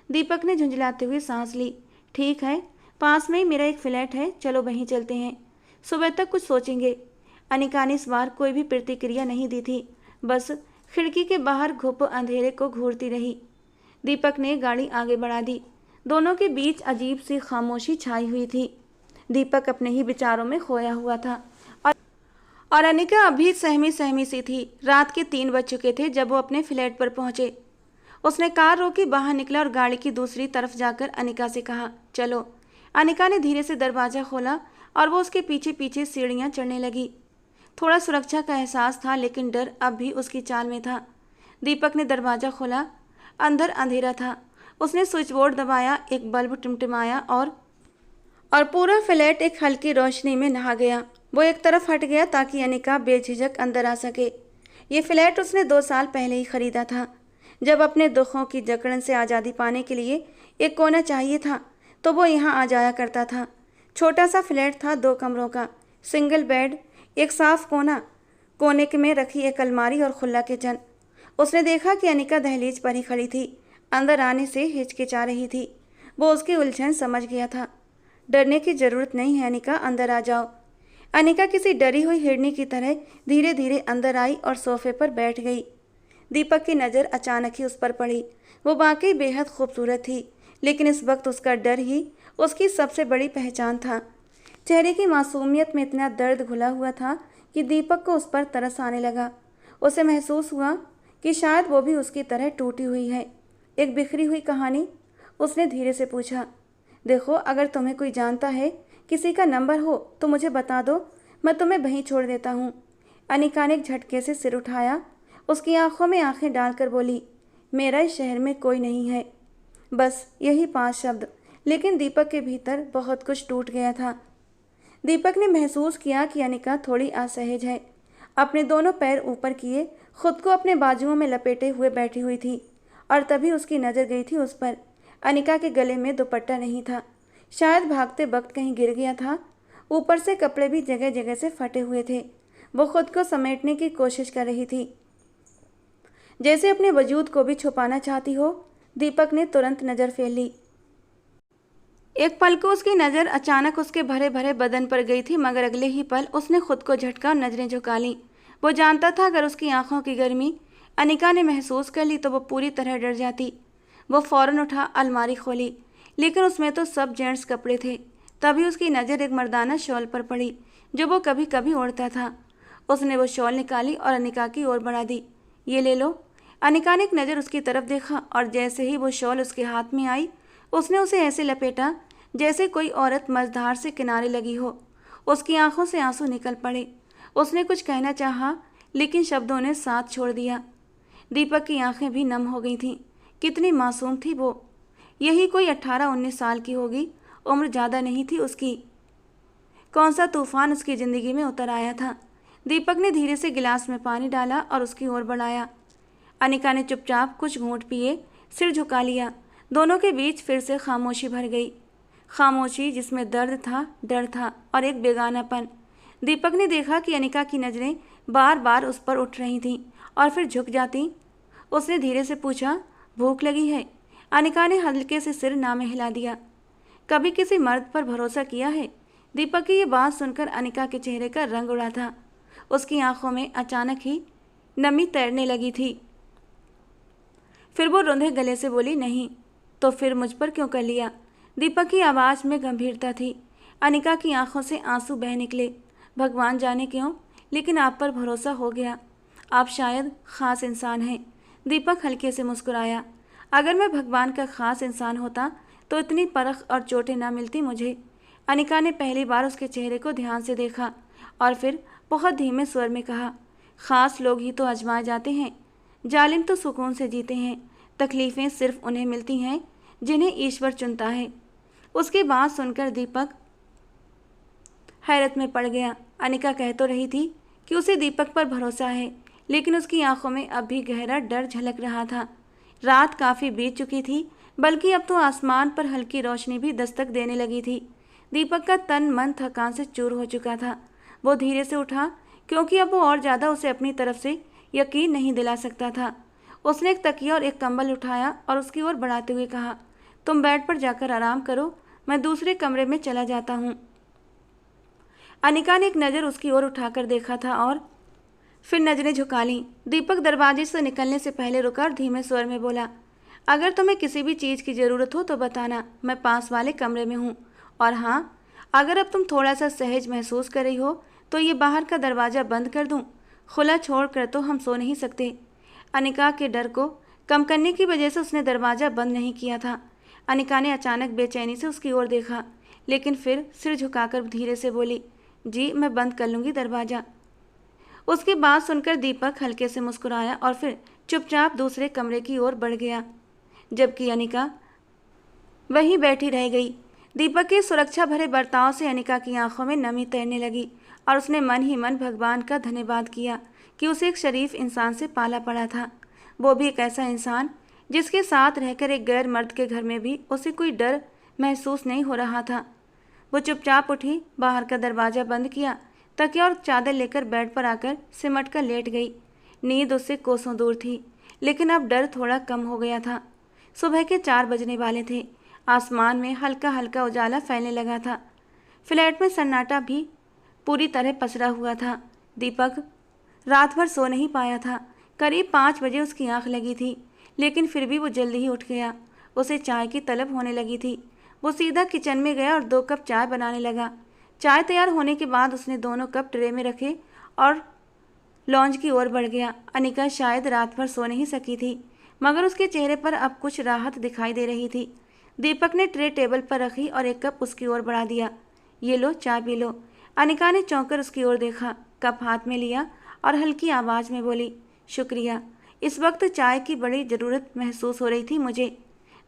A: दीपक ने झुंझलाते हुए सांस ली। ठीक है, पास में ही मेरा एक फ्लैट है, चलो वहीं चलते हैं, सुबह तक कुछ सोचेंगे। अनिका ने इस बार कोई भी प्रतिक्रिया नहीं दी थी, बस खिड़की के बाहर घुप अंधेरे को घूरती रही। दीपक ने गाड़ी आगे बढ़ा दी। दोनों के बीच अजीब सी खामोशी छाई हुई थी। दीपक अपने ही विचारों में खोया हुआ था और अनिका अभी सहमी सहमी सी थी। रात के 3 बज चुके थे जब वो अपने फ्लैट पर पहुंचे। उसने कार रोकी, बाहर निकला और गाड़ी की दूसरी तरफ जाकर अनिका से कहा, चलो। अनिका ने धीरे से दरवाज़ा खोला और वो उसके पीछे पीछे सीढ़ियाँ चढ़ने लगी। थोड़ा सुरक्षा का एहसास था, लेकिन डर अब भी उसकी चाल में था। दीपक ने दरवाज़ा खोला। अंदर अंधेरा था। उसने स्विच बोर्ड दबाया, एक बल्ब टिमटिमाया और पूरा फ्लैट एक हल्की रोशनी में नहा गया। वो एक तरफ हट गया ताकि अनिका बेझिझक अंदर आ सके। ये फ्लैट उसने 2 साल पहले ही खरीदा था। जब अपने दुखों की जकड़न से आज़ादी पाने के लिए एक कोना चाहिए था तो वो यहाँ आ जाया करता था। छोटा सा फ्लैट था, 2 कमरों का, सिंगल बेड, एक साफ कोने में रखी एक अलमारी और खुला किचन। उसने देखा कि अनिका दहलीज पर ही खड़ी थी, अंदर आने से हिचकिचा रही थी। वो उसकी उलझन समझ गया था। डरने की जरूरत नहीं है अनिका, अंदर आ जाओ। अनिका किसी डरी हुई हिरनी की तरह धीरे धीरे अंदर आई और सोफे पर बैठ गई। दीपक की नज़र अचानक ही उस पर पड़ी। वो वाकई बेहद खूबसूरत थी, लेकिन इस वक्त उसका डर ही उसकी सबसे बड़ी पहचान था। चेहरे की मासूमियत में इतना दर्द घुला हुआ था कि दीपक को उस पर तरस आने लगा। उसे महसूस हुआ कि शायद वो भी उसकी तरह टूटी हुई है, एक बिखरी हुई कहानी। उसने धीरे से पूछा, देखो, अगर तुम्हें कोई जानता है, किसी का नंबर हो तो मुझे बता दो, मैं तुम्हें वहीं छोड़ देता हूँ। अनिका ने एक झटके से सिर उठाया। उसकी आंखों में आंखें डालकर बोली, मेरा इस शहर में कोई नहीं है। बस यही 5 शब्द, लेकिन दीपक के भीतर बहुत कुछ टूट गया था। दीपक ने महसूस किया कि अनिका थोड़ी असहज है। अपने दोनों पैर ऊपर किए खुद को अपने बाजुओं में लपेटे हुए बैठी हुई थी और तभी उसकी नज़र गई थी उस पर। अनिका के गले में दुपट्टा नहीं था, शायद भागते वक्त कहीं गिर गया था। ऊपर से कपड़े भी जगह जगह से फटे हुए थे। वो खुद को समेटने की कोशिश कर रही थी, जैसे अपने वजूद को भी छुपाना चाहती हो। दीपक ने तुरंत नज़र फेर ली। एक पल को उसकी नज़र अचानक उसके भरे भरे बदन पर गई थी, मगर अगले ही पल उसने खुद को झटका और नज़रें झुका लीं। वो जानता था अगर उसकी आंखों की गर्मी अनिका ने महसूस कर ली तो वो पूरी तरह डर जाती। वो फौरन उठा, अलमारी खोली, लेकिन उसमें तो सब जेंट्स कपड़े थे। तभी उसकी नज़र एक मर्दाना शॉल पर पड़ी जो वो कभी कभी ओढ़ता था। उसने वो शॉल निकाली और अनिका की ओर बढ़ा दी। ये ले लो। अनिका ने एक नज़र उसकी तरफ देखा और जैसे ही वो शॉल उसके हाथ में आई, उसने उसे ऐसे लपेटा जैसे कोई औरत मझधार से किनारे लगी हो। उसकी आंखों से आंसू निकल पड़े। उसने कुछ कहना चाहा, लेकिन शब्दों ने साथ छोड़ दिया। दीपक की आंखें भी नम हो गई थीं। कितनी मासूम थी वो, यही कोई 18-19 साल की होगी, उम्र ज़्यादा नहीं थी उसकी। कौन सा तूफान उसकी ज़िंदगी में उतर आया था। दीपक ने धीरे से गिलास में पानी डाला और उसकी ओर बढ़ाया। अनिका ने चुपचाप कुछ घूंट पिए, सिर झुका लिया। दोनों के बीच फिर से खामोशी भर गई, खामोशी जिसमें दर्द था, डर था और एक बेगानापन। दीपक ने देखा कि अनिका की नज़रें बार बार उस पर उठ रही थीं और फिर झुक जाती। उसने धीरे से पूछा, भूख लगी है? अनिका ने हल्के से सिर ना में हिला दिया। कभी किसी मर्द पर भरोसा किया है? दीपक की ये बात सुनकर अनिका के चेहरे का रंग उड़ा था। उसकी आंखों में अचानक ही नमी तैरने लगी थी। फिर वो रुंधे गले से बोली, नहीं। तो फिर मुझ पर क्यों कर लिया? दीपक की आवाज़ में गंभीरता थी। अनिका की आंखों से आंसू बह निकले। भगवान जाने क्यों, लेकिन आप पर भरोसा हो गया। आप शायद ख़ास इंसान हैं। दीपक हल्के से मुस्कुराया। अगर मैं भगवान का ख़ास इंसान होता तो इतनी परख और चोटें ना मिलती मुझे। अनिका ने पहली बार उसके चेहरे को ध्यान से देखा और फिर बहुत धीमे स्वर में कहा, ख़ास लोग ही तो आजमाए जाते हैं। जालिम तो सुकून से जीते हैं। तकलीफ़ें सिर्फ उन्हें मिलती हैं जिन्हें ईश्वर चुनता है। उसकी बात सुनकर दीपक हैरत में पड़ गया। अनिका कह तो रही थी कि उसे दीपक पर भरोसा है, लेकिन उसकी आंखों में अब भी गहरा डर झलक रहा था। रात काफ़ी बीत चुकी थी, बल्कि अब तो आसमान पर हल्की रोशनी भी दस्तक देने लगी थी। दीपक का तन मन थकान से चूर हो चुका था। वो धीरे से उठा, क्योंकि अब वो और ज़्यादा उसे अपनी तरफ से यकीन नहीं दिला सकता था। उसने एक तकिया और एक कंबल उठाया और उसकी ओर बढ़ाते हुए कहा, तुम बेड पर जाकर आराम करो, मैं दूसरे कमरे में चला जाता हूँ। अनिका ने एक नज़र उसकी ओर उठाकर देखा था और फिर नज़रें झुका लीं। दीपक दरवाजे से निकलने से पहले रुका और धीमे स्वर में बोला, अगर तुम्हें किसी भी चीज़ की ज़रूरत हो तो बताना, मैं पास वाले कमरे में हूँ। और हाँ, अगर अब तुम थोड़ा सा सहज महसूस कर रही हो तो ये बाहर का दरवाज़ा बंद कर दूँ। खुला छोड़ कर तो हम सो नहीं सकते। अनिका के डर को कम करने की वजह से उसने दरवाज़ा बंद नहीं किया था। अनिका ने अचानक बेचैनी से उसकी ओर देखा, लेकिन फिर सिर झुकाकर धीरे से बोली, जी मैं बंद कर लूँगी दरवाज़ा। उसकी बात सुनकर दीपक हल्के से मुस्कुराया और फिर चुपचाप दूसरे कमरे की ओर बढ़ गया, जबकि अनिका वहीं बैठी रह गई। दीपक के सुरक्षा भरे बर्ताव से अनिका की आंखों में नमी तैरने लगी और उसने मन ही मन भगवान का धन्यवाद किया कि उसे एक शरीफ इंसान से पाला पड़ा था, वो भी एक ऐसा इंसान जिसके साथ रहकर एक गैर मर्द के घर में भी उसे कोई डर महसूस नहीं हो रहा था। वो चुपचाप उठी, बाहर का दरवाज़ा बंद किया, तकिया और चादर लेकर बेड पर आकर सिमट कर लेट गई। नींद उससे कोसों दूर थी, लेकिन अब डर थोड़ा कम हो गया था। सुबह के 4 बजने वाले थे। आसमान में हल्का हल्का उजाला फैलने लगा था। फ्लैट में सन्नाटा भी पूरी तरह पसरा हुआ था। दीपक रात भर सो नहीं पाया था। करीब 5 बजे उसकी आंख लगी थी, लेकिन फिर भी वो जल्दी ही उठ गया। उसे चाय की तलब होने लगी थी। वो सीधा किचन में गया और 2 कप चाय बनाने लगा। चाय तैयार होने के बाद उसने दोनों कप ट्रे में रखे और लॉन्ज की ओर बढ़ गया। अनिका शायद रात भर सो नहीं सकी थी, मगर उसके चेहरे पर अब कुछ राहत दिखाई दे रही थी। दीपक ने ट्रे टेबल पर रखी और एक कप उसकी ओर बढ़ा दिया। ये लो, चाय पी लो। अनिका ने चौंक कर उसकी ओर देखा, कप हाथ में लिया और हल्की आवाज़ में बोली, शुक्रिया, इस वक्त चाय की बड़ी ज़रूरत महसूस हो रही थी मुझे।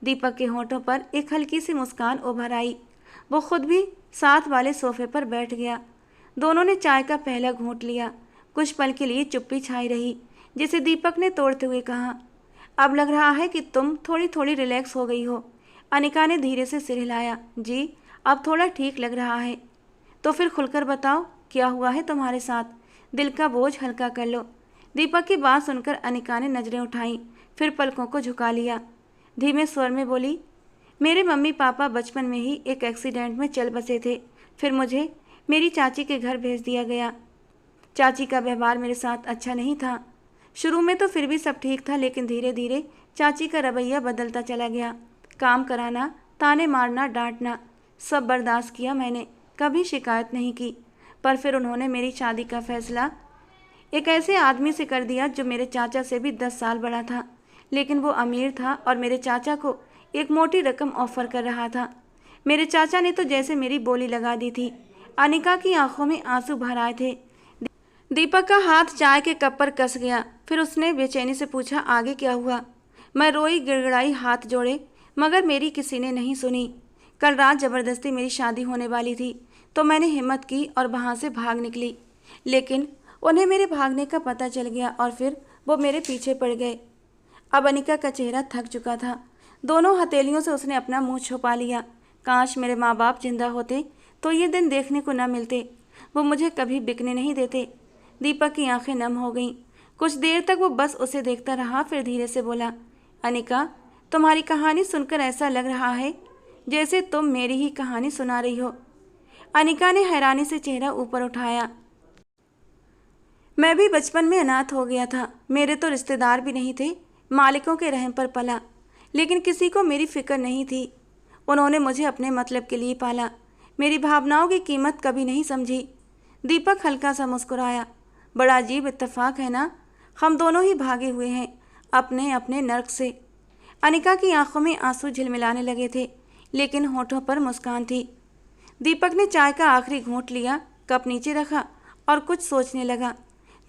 A: दीपक के होठों पर एक हल्की सी मुस्कान उभर आई। वो खुद भी साथ वाले सोफे पर बैठ गया। दोनों ने चाय का पहला घूंट लिया। कुछ पल के लिए चुप्पी छाई रही, जिसे दीपक ने तोड़ते हुए कहा, अब लग रहा है कि तुम थोड़ी थोड़ी रिलैक्स हो गई हो। अनिका ने धीरे से सिर हिलाया, जी अब थोड़ा ठीक लग रहा है। तो फिर खुलकर बताओ, क्या हुआ है तुम्हारे साथ? दिल का बोझ हल्का कर लो। दीपक की बात सुनकर अनिका ने नज़रें उठाईं, फिर पलकों को झुका लिया। धीमे स्वर में बोली, मेरे मम्मी पापा बचपन में ही एक एक्सीडेंट में चल बसे थे। फिर मुझे मेरी चाची के घर भेज दिया गया। चाची का व्यवहार मेरे साथ अच्छा नहीं था। शुरू में तो फिर भी सब ठीक था, लेकिन धीरे धीरे चाची का रवैया बदलता चला गया। काम कराना, ताने मारना, डांटना, सब बर्दाश्त किया मैंने, कभी शिकायत नहीं की। पर फिर उन्होंने मेरी शादी का फैसला एक ऐसे आदमी से कर दिया जो मेरे चाचा से भी 10 साल बड़ा था, लेकिन वो अमीर था और मेरे चाचा को एक मोटी रकम ऑफर कर रहा था। मेरे चाचा ने तो जैसे मेरी बोली लगा दी थी। अनिका की आंखों में आंसू भर आए थे। दीपक का हाथ चाय के कप पर कस गया। फिर उसने बेचैनी से पूछा, आगे क्या हुआ? मैं रोई, गिड़गिड़ाई, हाथ जोड़े, मगर मेरी किसी ने नहीं सुनी। कल रात ज़बरदस्ती मेरी शादी होने वाली थी, तो मैंने हिम्मत की और वहाँ से भाग निकली, लेकिन उन्हें मेरे भागने का पता चल गया और फिर वो मेरे पीछे पड़ गए। अब अनिका का चेहरा थक चुका था। दोनों हथेलियों से उसने अपना मुंह छुपा लिया। काश मेरे माँ बाप जिंदा होते तो ये दिन देखने को न मिलते। वो मुझे कभी बिकने नहीं देते। दीपक की आंखें नम हो गईं। कुछ देर तक वो बस उसे देखता रहा, फिर धीरे से बोला, अनिका, तुम्हारी कहानी सुनकर ऐसा लग रहा है जैसे तुम मेरी ही कहानी सुना रही हो। अनिका ने हैरानी से चेहरा ऊपर उठाया। मैं भी बचपन में अनाथ हो गया था। मेरे तो रिश्तेदार भी नहीं थे। मालिकों के रहम पर पला, लेकिन किसी को मेरी फिक्र नहीं थी। उन्होंने मुझे अपने मतलब के लिए पाला, मेरी भावनाओं की कीमत कभी नहीं समझी। दीपक हल्का सा मुस्कुराया। बड़ा अजीब इत्तेफाक है ना, हम दोनों ही भागे हुए हैं अपने अपने नर्क से। अनिका की आंखों में आंसू झिलमिलाने लगे थे, लेकिन होठों पर मुस्कान थी। दीपक ने चाय का आखिरी घूंट लिया, कप नीचे रखा और कुछ सोचने लगा।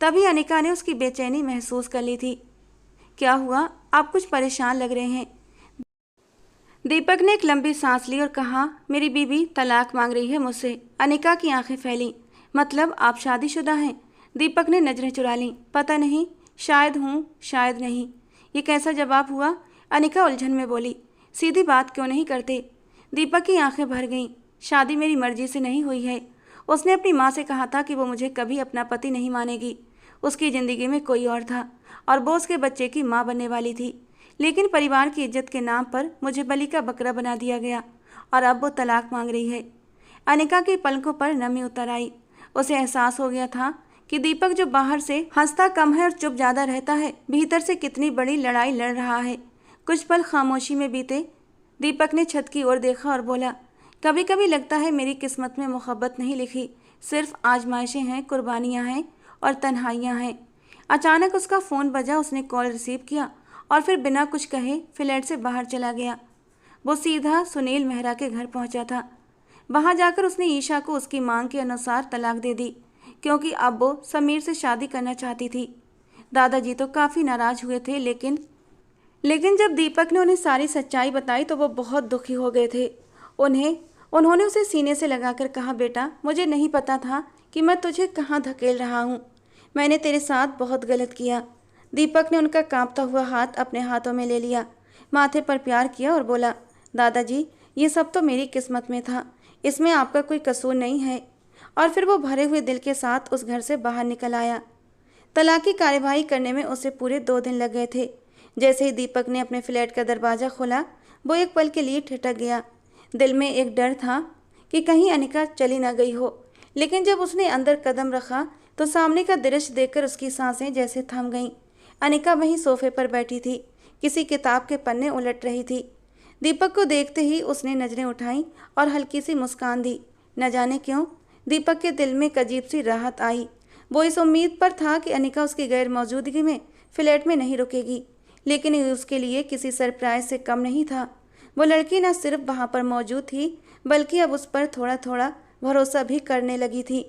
A: तभी अनिका ने उसकी बेचैनी महसूस कर ली थी। क्या हुआ, आप कुछ परेशान लग रहे हैं? दीपक ने एक लंबी सांस ली और कहा, मेरी बीवी तलाक मांग रही है मुझसे। अनिका की आंखें फैली। मतलब आप शादीशुदा हैं? दीपक ने नजरें चुरा लीं। पता नहीं, शायद हूँ शायद नहीं। ये कैसा जवाब हुआ? अनिका उलझन में बोली। सीधी बात क्यों नहीं करते? दीपक की आंखें भर गईं। शादी मेरी मर्जी से नहीं हुई है। उसने अपनी माँ से कहा था कि वो मुझे कभी अपना पति नहीं मानेगी। उसकी ज़िंदगी में कोई और था और वो उसके बच्चे की माँ बनने वाली थी। लेकिन परिवार की इज्जत के नाम पर मुझे बलि का बकरा बना दिया गया और अब वो तलाक मांग रही है। अनिका की पलकों पर नमी उतर आई। उसे एहसास हो गया था कि दीपक जो बाहर से हंसता कम है और चुप ज़्यादा रहता है, भीतर से कितनी बड़ी लड़ाई लड़ रहा है। कुछ पल खामोशी में बीते। दीपक ने छत की ओर देखा और बोला, कभी कभी लगता है मेरी किस्मत में मोहब्बत नहीं लिखी, सिर्फ आजमाइशें हैं, कुर्बानियाँ हैं और तन्हाइयाँ हैं। अचानक उसका फ़ोन बजा। उसने कॉल रिसीव किया और फिर बिना कुछ कहे फ्लैट से बाहर चला गया। वो सीधा सुनील मेहरा के घर पहुंचा था। वहां जाकर उसने ईशा को उसकी मांग के अनुसार तलाक दे दी, क्योंकि अब वो समीर से शादी करना चाहती थी। दादाजी तो काफ़ी नाराज़ हुए थे, लेकिन जब दीपक ने उन्हें सारी सच्चाई बताई तो वो बहुत दुखी हो गए थे। उन्होंने उसे सीने से लगाकर कहा, बेटा, मुझे नहीं पता था कि मैं तुझे कहाँ धकेल रहा हूँ। मैंने तेरे साथ बहुत गलत किया। दीपक ने उनका कांपता हुआ हाथ अपने हाथों में ले लिया, माथे पर प्यार किया और बोला, दादाजी, ये सब तो मेरी किस्मत में था, इसमें आपका कोई कसूर नहीं है। और फिर वो भरे हुए दिल के साथ उस घर से बाहर निकल आया। तलाक की कार्यवाही करने में उसे पूरे 2 दिन लग गए थे। जैसे ही दीपक ने अपने फ्लैट का दरवाज़ा खोला, वो एक पल के लिए ठिठक गया। दिल में एक डर था कि कहीं अनिका चली ना गई हो। लेकिन जब उसने अंदर कदम रखा तो सामने का दृश्य देखकर उसकी सांसें जैसे थम गईं। अनिका वहीं सोफे पर बैठी थी, किसी किताब के पन्ने उलट रही थी। दीपक को देखते ही उसने नज़रें उठाईं और हल्की सी मुस्कान दी। न जाने क्यों दीपक के दिल में एक अजीब सी राहत आई। वो इस उम्मीद पर था कि अनिका उसकी गैर मौजूदगी में फ्लैट में नहीं रुकेगी, लेकिन ये उसके लिए किसी सरप्राइज से कम नहीं था। वो लड़की न सिर्फ वहाँ पर मौजूद थी, बल्कि अब उस पर थोड़ा थोड़ा भरोसा भी करने लगी थी।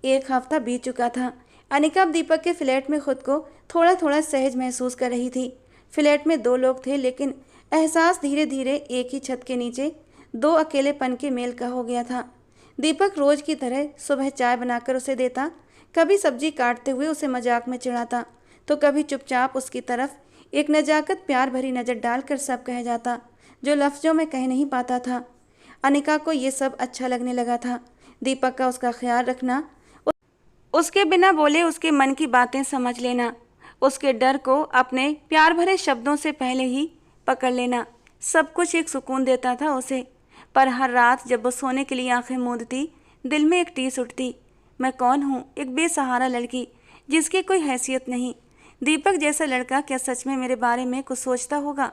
A: 1 हफ्ता बीत चुका था। अनिका अब दीपक के फ्लैट में खुद को थोड़ा थोड़ा सहज महसूस कर रही थी। फ्लैट में 2 लोग थे, लेकिन एहसास धीरे धीरे एक ही छत के नीचे 2 अकेलेपन के मेल का हो गया था। दीपक रोज की तरह सुबह चाय बनाकर उसे देता, कभी सब्जी काटते हुए उसे मजाक में चिढ़ाता, तो कभी चुपचाप उसकी तरफ एक नजाकत प्यार भरी नज़र डालकर सब कह जाता जो लफ्ज़ों में कह नहीं पाता था। अनिका को ये सब अच्छा लगने लगा था। दीपक का उसका ख्याल रखना, उसके बिना बोले उसके मन की बातें समझ लेना, उसके डर को अपने प्यार भरे शब्दों से पहले ही पकड़ लेना, सब कुछ एक सुकून देता था उसे। पर हर रात जब वो सोने के लिए आंखें मूंदती, दिल में एक टीस उठती। मैं कौन हूँ? एक बेसहारा लड़की जिसकी कोई हैसियत नहीं। दीपक जैसा लड़का क्या सच में मेरे बारे में कुछ सोचता होगा?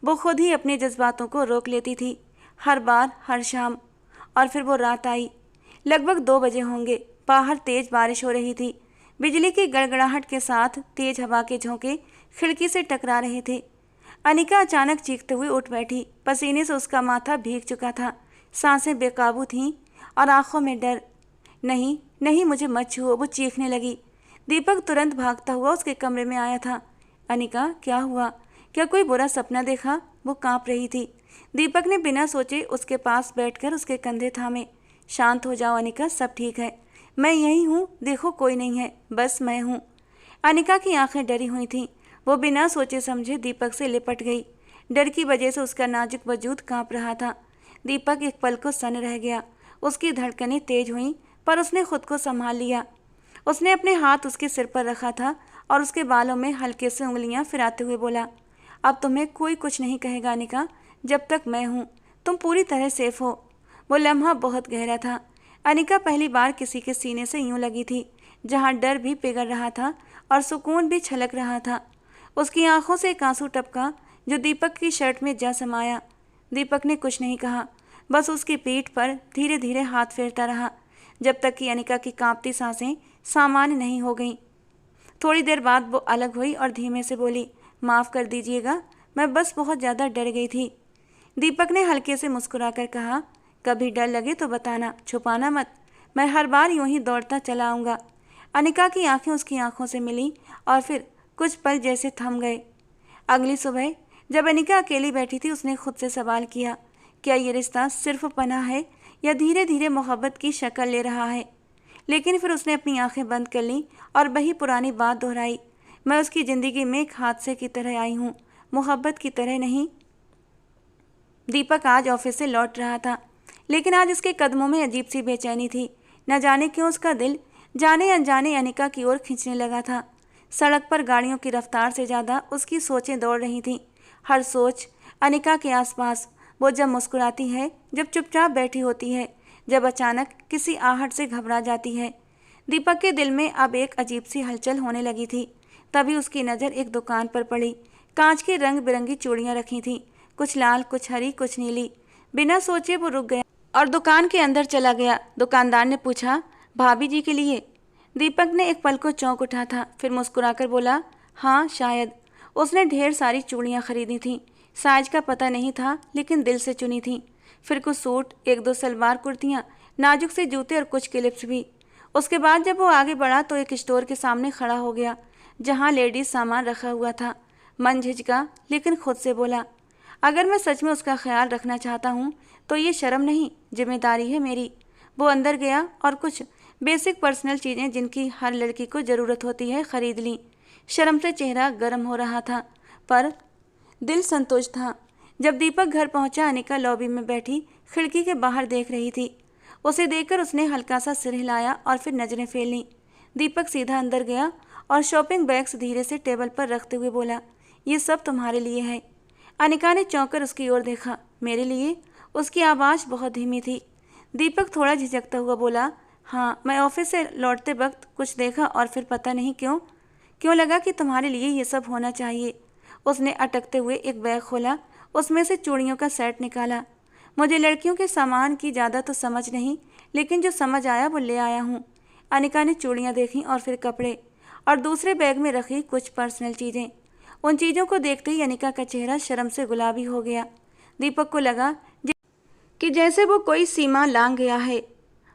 A: वो खुद ही अपने जज्बातों को रोक लेती थी, हर बार, हर शाम। और फिर वो रात आई। लगभग 2 बजे होंगे। बाहर तेज बारिश हो रही थी। बिजली की गड़गड़ाहट के साथ तेज हवा के झोंके खिड़की से टकरा रहे थे। अनिका अचानक चीखते हुए उठ बैठी। पसीने से उसका माथा भीग चुका था, सांसें बेकाबू थीं और आंखों में डर। नहीं नहीं, मुझे मत छुओ, वो चीखने लगी। दीपक तुरंत भागता हुआ उसके कमरे में आया था। अनिका, क्या हुआ? क्या कोई बुरा सपना देखा? वो कांप रही थी। दीपक ने बिना सोचे उसके पास बैठकर उसके कंधे थामे। शांत हो जाओ अनिका, सब ठीक है, मैं यहीं हूँ, देखो कोई नहीं है, बस मैं हूँ। अनिका की आंखें डरी हुई थीं। वो बिना सोचे समझे दीपक से लिपट गई। डर की वजह से उसका नाजुक वजूद कांप रहा था। दीपक एक पल को सन रह गया। उसकी धड़कनें तेज हुईं, पर उसने खुद को संभाल लिया। उसने अपने हाथ उसके सिर पर रखा था और उसके बालों में हल्के से उंगलियां फिराते हुए बोला, अब तुम्हें कोई कुछ नहीं कहेगा अनिका, जब तक मैं हूँ। तुम पूरी तरह सेफ हो। वो लम्हा बहुत गहरा था। अनिका पहली बार किसी के सीने से यूं लगी थी, जहाँ डर भी पिघल रहा था और सुकून भी छलक रहा था। उसकी आंखों से एक आंसू टपका जो दीपक की शर्ट में जा समाया। दीपक ने कुछ नहीं कहा, बस उसकी पीठ पर धीरे धीरे हाथ फेरता रहा, जब तक कि अनिका की कांपती सांसें सामान्य नहीं हो गईं। थोड़ी देर बाद वो अलग हुई और धीमे से बोली, माफ़ कर दीजिएगा, मैं बस बहुत ज़्यादा डर गई थी। दीपक ने हल्के से मुस्कुराकर कहा, कभी डर लगे तो बताना, छुपाना मत, मैं हर बार यूं ही दौड़ता चला आऊँगा। अनिका की आंखें उसकी आंखों से मिलीं और फिर कुछ पल जैसे थम गए। अगली सुबह जब अनिका अकेली बैठी थी, उसने खुद से सवाल किया, क्या ये रिश्ता सिर्फ पनाह है या धीरे धीरे मोहब्बत की शक्ल ले रहा है। लेकिन फिर उसने अपनी आंखें बंद कर लीं और वही पुरानी बात दोहराई, मैं उसकी ज़िंदगी में एक हादसे की तरह आई हूँ, मोहब्बत की तरह नहीं। दीपक आज ऑफिस से लौट रहा था, लेकिन आज उसके कदमों में अजीब सी बेचैनी थी। न जाने क्यों उसका दिल जाने अनजाने अनिका की ओर खींचने लगा था। सड़क पर गाड़ियों की रफ्तार से ज़्यादा उसकी सोचें दौड़ रही थीं। हर सोच अनिका के आसपास, वो जब मुस्कुराती है, जब चुपचाप बैठी होती है, जब अचानक किसी आहट से घबरा जाती है। दीपक के दिल में अब एक अजीब सी हलचल होने लगी थी। तभी उसकी नज़र एक दुकान पर पड़ी। कांच की रंग बिरंगी चूड़ियाँ रखी थीं, कुछ लाल, कुछ हरी, कुछ नीली। बिना सोचे वो रुक गया और दुकान के अंदर चला गया। दुकानदार ने पूछा, भाभी जी के लिए? दीपक ने एक पल को चौंक उठा था, फिर मुस्कुराकर बोला, हाँ शायद। उसने ढेर सारी चूड़ियाँ खरीदी थीं। साइज का पता नहीं था, लेकिन दिल से चुनी थीं। फिर कुछ सूट, एक दो सलवार कुर्तियाँ, नाजुक से जूते और कुछ क्लिप्स भी। उसके बाद जब वो आगे बढ़ा तो एक स्टोर के सामने खड़ा हो गया, जहाँ लेडीज सामान रखा हुआ था। मन झिझका, लेकिन खुद से बोला, अगर मैं सच में उसका ख्याल रखना चाहता हूँ तो ये शर्म नहीं, जिम्मेदारी है मेरी। वो अंदर गया और कुछ बेसिक पर्सनल चीज़ें जिनकी हर लड़की को ज़रूरत होती है खरीद लीं। शर्म से चेहरा गर्म हो रहा था, पर दिल संतुष्ट था। जब दीपक घर पहुंचा, अनिका लॉबी में बैठी खिड़की के बाहर देख रही थी। उसे देखकर उसने हल्का सा सिर हिलाया और फिर नज़रें फेर लीं। दीपक सीधा अंदर गया और शॉपिंग बैग्स धीरे से टेबल पर रखते हुए बोला, ये सब तुम्हारे लिए है। अनिका ने चौंक कर उसकी ओर देखा। मेरे लिए? उसकी आवाज़ बहुत धीमी थी। दीपक थोड़ा झिझकता हुआ बोला, हाँ, मैं ऑफिस से लौटते वक्त कुछ देखा और फिर पता नहीं क्यों लगा कि तुम्हारे लिए ये सब होना चाहिए। उसने अटकते हुए एक बैग खोला, उसमें से चूड़ियों का सेट निकाला। मुझे लड़कियों के सामान की ज़्यादा तो समझ नहीं, लेकिन जो समझ आया वो ले आया हूँ। अनिका ने चूड़ियाँ देखीं और फिर कपड़े, और दूसरे बैग में रखी कुछ पर्सनल चीज़ें। उन चीज़ों को देखते ही अनिका का चेहरा शर्म से गुलाबी हो गया। दीपक को लगा कि जैसे वो कोई सीमा लांघ गया है।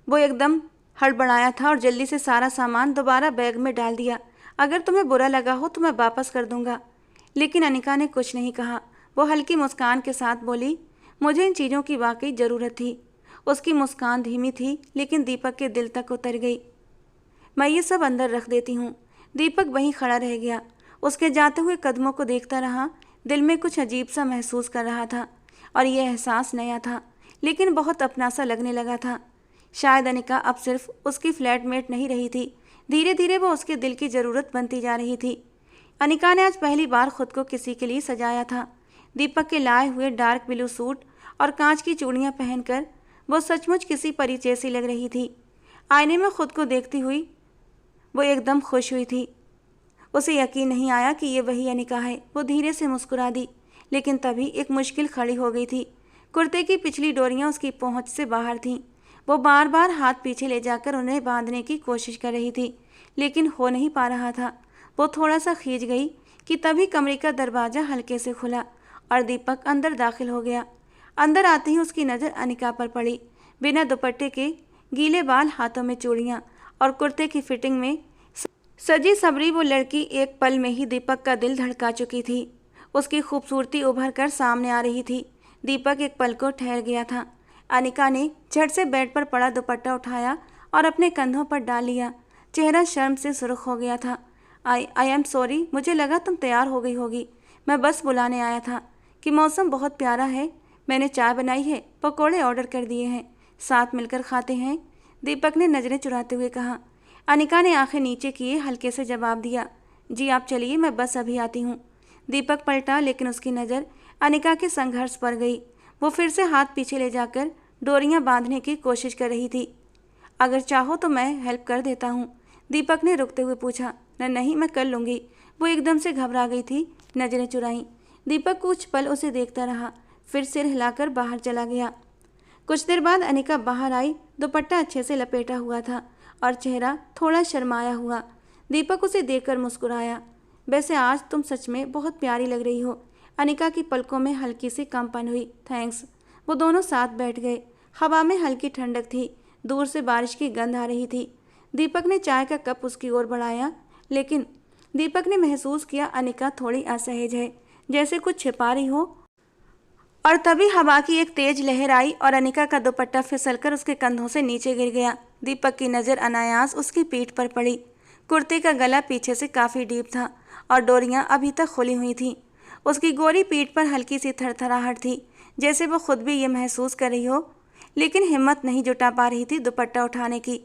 A: वो एकदम हड़बड़ाया था और जल्दी से सारा सामान दोबारा बैग में डाल दिया। अगर तुम्हें बुरा लगा हो तो मैं वापस कर दूंगा। लेकिन अनिका ने कुछ नहीं कहा। वो हल्की मुस्कान के साथ बोली, मुझे इन चीज़ों की वाकई ज़रूरत थी। उसकी मुस्कान धीमी थी, लेकिन दीपक के दिल तक उतर गई। मैं ये सब अंदर रख देती हूँ। दीपक वहीं खड़ा रह गया, उसके जाते हुए कदमों को देखता रहा। दिल में कुछ अजीब सा महसूस कर रहा था, और यह एहसास नया था, लेकिन बहुत अपना सा लगने लगा था। शायद अनिका अब सिर्फ उसकी फ्लैटमेट नहीं रही थी, धीरे धीरे वो उसके दिल की ज़रूरत बनती जा रही थी। अनिका ने आज पहली बार खुद को किसी के लिए सजाया था। दीपक के लाए हुए डार्क ब्लू सूट और कांच की चूड़ियाँ पहनकर वो सचमुच किसी परी जैसी लग रही थी। आईने में खुद को देखती हुई वो एकदम खुश हुई थी। उसे यकीन नहीं आया कि ये वही अनिका है। वो धीरे से मुस्कुरा दी, लेकिन तभी एक मुश्किल खड़ी हो गई थी। कुर्ते की पिछली डोरियां उसकी पहुंच से बाहर थीं। वो बार बार हाथ पीछे ले जाकर उन्हें बांधने की कोशिश कर रही थी, लेकिन हो नहीं पा रहा था। वो थोड़ा सा खींच गई कि तभी कमरे का दरवाज़ा हल्के से खुला और दीपक अंदर दाखिल हो गया। अंदर आते ही उसकी नज़र अनिका पर पड़ी। बिना दुपट्टे के, गीले बाल, हाथों में चूड़ियाँ और कुर्ते की फिटिंग में सजी सबरी वो लड़की एक पल में ही दीपक का दिल धड़का चुकी थी। उसकी खूबसूरती उभर कर सामने आ रही थी। दीपक एक पल को ठहर गया था। अनिका ने झट से बेड पर पड़ा दुपट्टा उठाया और अपने कंधों पर डाल लिया। चेहरा शर्म से सुर्ख हो गया था। आई एम सॉरी, मुझे लगा तुम तैयार हो गई होगी। मैं बस बुलाने आया था कि मौसम बहुत प्यारा है। मैंने चाय बनाई है, पकौड़े ऑर्डर कर दिए हैं, साथ मिलकर खाते हैं, दीपक ने नज़रें चुराते हुए कहा। अनिका ने आंखें नीचे किए हल्के से जवाब दिया, जी आप चलिए, मैं बस अभी आती हूँ। दीपक पलटा, लेकिन उसकी नज़र अनिका के संघर्ष पर गई। वो फिर से हाथ पीछे ले जाकर डोरियां बांधने की कोशिश कर रही थी। अगर चाहो तो मैं हेल्प कर देता हूँ, दीपक ने रुकते हुए पूछा। नहीं, मैं कर लूँगी। वो एकदम से घबरा गई थी, नज़रें चुराईं। दीपक कुछ पल उसे देखता रहा, फिर सिर हिलाकर बाहर चला गया। कुछ देर बाद अनिका बाहर आई। दुपट्टा अच्छे से लपेटा हुआ था और चेहरा थोड़ा शर्माया हुआ। दीपक उसे देखकर मुस्कुराया। वैसे आज तुम सच में बहुत प्यारी लग रही हो। अनिका की पलकों में हल्की सी कंपन हुई। थैंक्स। वो दोनों साथ बैठ गए। हवा में हल्की ठंडक थी। दूर से बारिश की गंध आ रही थी। दीपक ने चाय का कप उसकी ओर बढ़ाया, लेकिन दीपक ने महसूस किया अनिका थोड़ी असहज है, जैसे कुछ छिपा रही हो। और तभी हवा की एक तेज लहर आई और अनिका का दुपट्टा फिसलकर उसके कंधों से नीचे गिर गया। दीपक की नज़र अनायास उसकी पीठ पर पड़ी। कुर्ते का गला पीछे से काफ़ी डीप था और डोरियां अभी तक खुली हुई थीं। उसकी गोरी पीठ पर हल्की सी थरथराहट थी, जैसे वो खुद भी ये महसूस कर रही हो, लेकिन हिम्मत नहीं जुटा पा रही थी दुपट्टा उठाने की।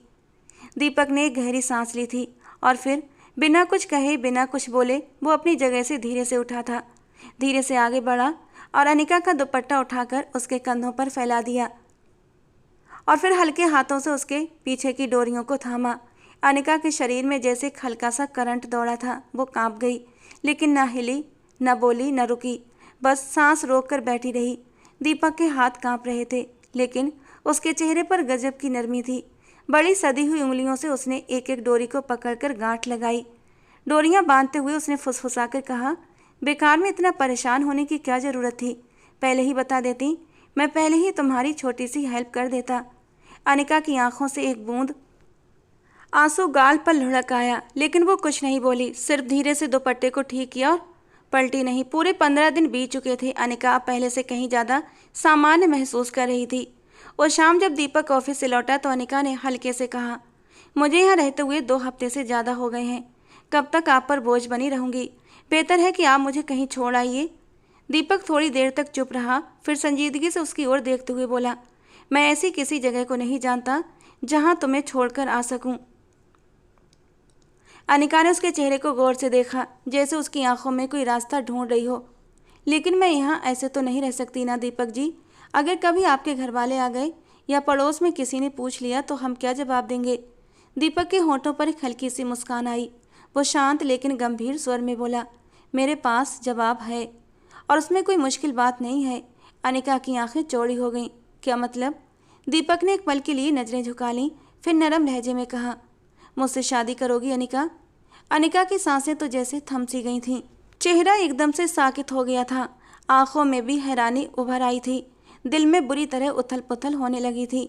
A: दीपक ने एक गहरी सांस ली थी और फिर बिना कुछ कहे, बिना कुछ बोले, वो अपनी जगह से धीरे से उठा था। धीरे से आगे बढ़ा और अनिका का दुपट्टा उठाकर उसके कंधों पर फैला दिया और फिर हल्के हाथों से उसके पीछे की डोरियों को थामा। अनिका के शरीर में जैसे एक हल्का सा करंट दौड़ा था। वो कांप गई, लेकिन न हिली, न बोली, न रुकी, बस सांस रोक कर बैठी रही। दीपक के हाथ कांप रहे थे, लेकिन उसके चेहरे पर गजब की नरमी थी। बड़ी सदी हुई उंगलियों से उसने एक एक डोरी को पकड़कर गांठ लगाई। डोरियां बांधते हुए उसने फुसफुसाकर कहा, बेकार में इतना परेशान होने की क्या ज़रूरत थी? पहले ही बता देती, मैं पहले ही तुम्हारी छोटी सी हेल्प कर देता। अनिका की आंखों से एक बूंद आंसू गाल पर लुढ़क आया, लेकिन वो कुछ नहीं बोली, सिर्फ धीरे से दुपट्टे को ठीक किया और पलटी नहीं। पूरे 15 दिन बीत चुके थे। अनिका अब पहले से कहीं ज़्यादा सामान्य महसूस कर रही थी। और शाम जब दीपक ऑफिस से लौटा तो अनिका ने हल्के से कहा, मुझे यहाँ रहते हुए 2 हफ्ते से ज़्यादा हो गए हैं। कब तक आप पर बोझ बनी रहूँगी? बेहतर है कि आप मुझे कहीं छोड़ आइए। दीपक थोड़ी देर तक चुप रहा, फिर संजीदगी से उसकी ओर देखते हुए बोला, मैं ऐसी किसी जगह को नहीं जानता जहाँ तुम्हें छोड़कर आ सकूँ। अनिका ने उसके चेहरे को गौर से देखा, जैसे उसकी आंखों में कोई रास्ता ढूंढ रही हो। लेकिन मैं यहाँ ऐसे तो नहीं रह सकती ना दीपक जी। अगर कभी आपके घर वाले आ गए या पड़ोस में किसी ने पूछ लिया तो हम क्या जवाब देंगे? दीपक के होठों पर एक हल्की सी मुस्कान आई। वो शांत लेकिन गंभीर स्वर में बोला, मेरे पास जवाब है और उसमें कोई मुश्किल बात नहीं है। अनिका की आंखें चौड़ी हो गईं। क्या मतलब? दीपक ने एक पल के लिए नजरें झुका लीं, फिर नरम लहजे में कहा, मुझसे शादी करोगी अनिका? अनिका की सांसें तो जैसे थम सी गई थीं। चेहरा एकदम से साकित हो गया था। आंखों में भी हैरानी उभर आई थी। दिल में बुरी तरह उथल पुथल होने लगी थी।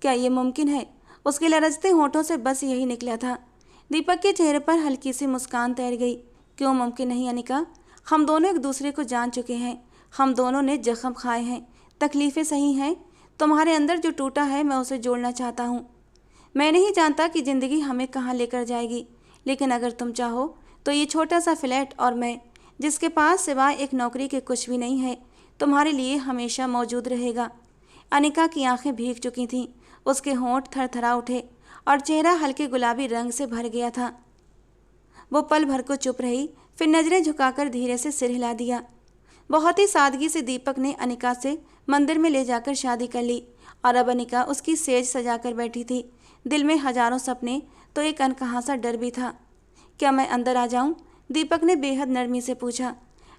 A: क्या ये मुमकिन है? उसके लरजते होठों से बस यही निकला था। दीपक के चेहरे पर हल्की सी मुस्कान तैर गई। क्यों मुमकिन नहीं अनिका? हम दोनों एक दूसरे को जान चुके हैं। हम दोनों ने जख्म खाए हैं, तकलीफ़ें सही हैं। तुम्हारे अंदर जो टूटा है मैं उसे जोड़ना चाहता हूँ। मैं नहीं जानता कि ज़िंदगी हमें कहाँ लेकर जाएगी, लेकिन अगर तुम चाहो तो ये छोटा सा फ्लैट और मैं, जिसके पास सिवाय एक नौकरी के कुछ भी नहीं है, तुम्हारे लिए हमेशा मौजूद रहेगा। अनिका की आंखें भीग चुकी थीं। उसके होंठ थरथरा उठे और चेहरा हल्के गुलाबी रंग से भर गया था। वो पल भर को चुप रही, फिर नज़रें झुकाकर धीरे से सिर हिला दिया। बहुत ही सादगी से दीपक ने अनिका से मंदिर में ले जाकर शादी कर ली और अब अनिका उसकी सेज सजाकर बैठी थी। दिल में हजारों सपने तो एक अनकहा सा डर भी था। क्या मैं अंदर आ जाऊं? दीपक ने बेहद नरमी से पूछा।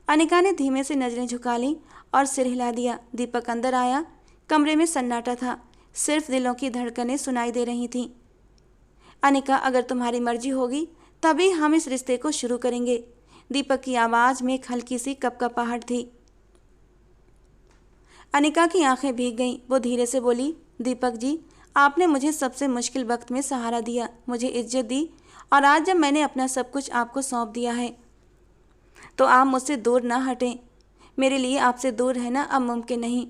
A: अनिका ने धीमे से नज़रें झुका लीं और सिर हिला दिया। दीपक अंदर आया। कमरे में सन्नाटा था, सिर्फ दिलों की धड़कनें सुनाई दे रही थीं। अनिका, अगर तुम्हारी मर्जी होगी तभी हम इस रिश्ते को शुरू करेंगे। दीपक की आवाज़ में एक हल्की सी कपकपाहट थी। अनिका की आंखें भीग गईं। वो धीरे से बोली, दीपक जी, आपने मुझे सबसे मुश्किल वक्त में सहारा दिया, मुझे इज्जत दी, और आज जब मैंने अपना सब कुछ आपको सौंप दिया है तो आप मुझसे दूर ना हटें। मेरे लिए आपसे दूर रहना अब मुमकिन नहीं।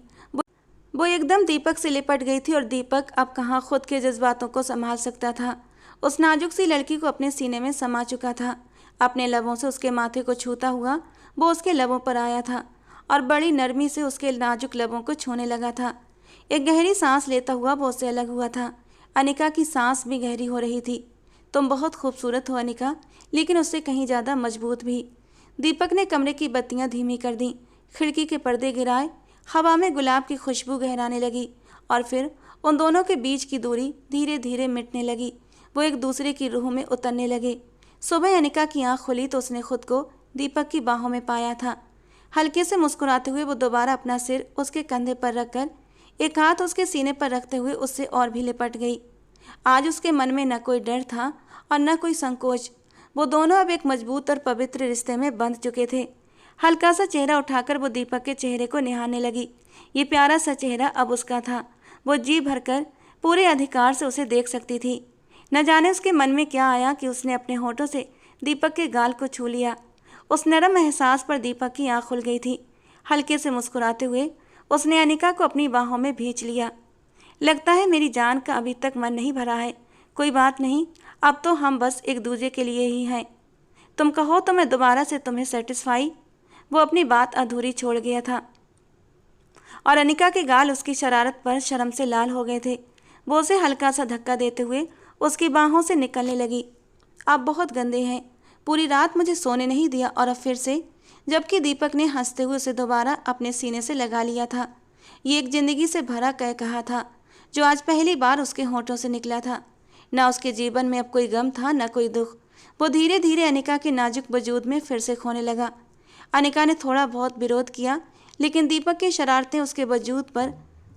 A: वो एकदम दीपक से लिपट गई थी और दीपक अब कहाँ खुद के जज्बातों को संभाल सकता था। उस नाजुक सी लड़की को अपने सीने में समा चुका था। अपने लबों से उसके माथे को छूता हुआ वो उसके लबों पर आया था और बड़ी नरमी से उसके नाजुक लबों को छूने लगा था। एक गहरी सांस लेता हुआ वो उससे अलग हुआ था। अनिका की सांस भी गहरी हो रही थी। तुम बहुत खूबसूरत हो अनिका, लेकिन उससे कहीं ज़्यादा मजबूत भी। दीपक ने कमरे की बत्तियां धीमी कर दीं, खिड़की के पर्दे गिराए। हवा में गुलाब की खुशबू गहराने लगी और फिर उन दोनों के बीच की दूरी धीरे धीरे मिटने लगी। वो एक दूसरे की रूह में उतरने लगे। सुबह अनिका की आंख खुली तो उसने खुद को दीपक की बाहों में पाया था। हल्के से मुस्कुराते हुए वो दोबारा अपना सिर उसके कंधे पर रखकर एक हाथ उसके सीने पर रखते हुए उससे और भी लिपट गई। आज उसके मन में न कोई डर था और न कोई संकोच। वो दोनों अब एक मजबूत और पवित्र रिश्ते में बंध चुके थे। हल्का सा चेहरा उठाकर वो दीपक के चेहरे को निहारने लगी। ये प्यारा सा चेहरा अब उसका था। वो जी भरकर पूरे अधिकार से उसे देख सकती थी। न जाने उसके मन में क्या आया कि उसने अपने होठों से दीपक के गाल को छू लिया। उस नरम एहसास पर दीपक की आंख खुल गई थी। हल्के से मुस्कुराते हुए उसने अनिका को अपनी बाहों में भींच लिया। लगता है मेरी जान का अभी तक मन नहीं भरा है। कोई बात नहीं, अब तो हम बस एक दूसरे के लिए ही हैं। तुम कहो तो मैं दोबारा से तुम्हें सेटिस्फाई। वो अपनी बात अधूरी छोड़ गया था और अनिका के गाल उसकी शरारत पर शर्म से लाल हो गए थे। वो उसे हल्का सा धक्का देते हुए उसकी बाहों से निकलने लगी। आप बहुत गंदे हैं, पूरी रात मुझे सोने नहीं दिया और अब फिर से। जबकि दीपक ने हंसते हुए उसे दोबारा अपने सीने से लगा लिया था। ये एक जिंदगी से भरा कह कहा था जो आज पहली बार उसके होठों से निकला था। न उसके जीवन में अब कोई गम था न कोई दुख। वो धीरे धीरे अनिका के नाजुक वजूद में फिर से खोने लगा। अनिका ने थोड़ा बहुत विरोध किया, लेकिन दीपक की शरारतें उसके वजूद पर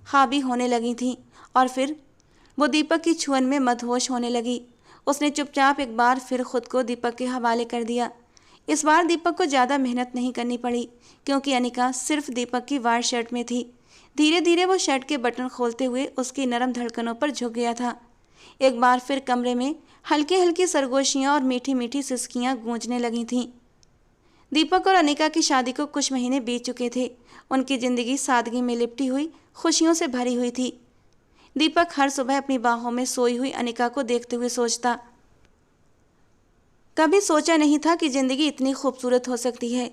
A: हावी होने लगी थीं और फिर वो दीपक की छुअन में मदहोश होने लगी। उसने चुपचाप एक बार फिर खुद को दीपक के हवाले कर दिया। इस बार दीपक को ज़्यादा मेहनत नहीं करनी पड़ी, क्योंकि अनिका सिर्फ दीपक की वाइट शर्ट में थी। धीरे धीरे वो शर्ट के बटन खोलते हुए उसकी नरम धड़कनों पर झुक गया था। एक बार फिर कमरे में हल्की हल्की सरगोशियाँ और मीठी मीठी सिसकियाँ गूंजने लगी थीं। दीपक और अनिका की शादी को कुछ महीने बीत चुके थे। उनकी ज़िंदगी सादगी में लिपटी हुई खुशियों से भरी हुई थी। दीपक हर सुबह अपनी बाहों में सोई हुई अनिका को देखते हुए सोचता, कभी सोचा नहीं था कि ज़िंदगी इतनी खूबसूरत हो सकती है।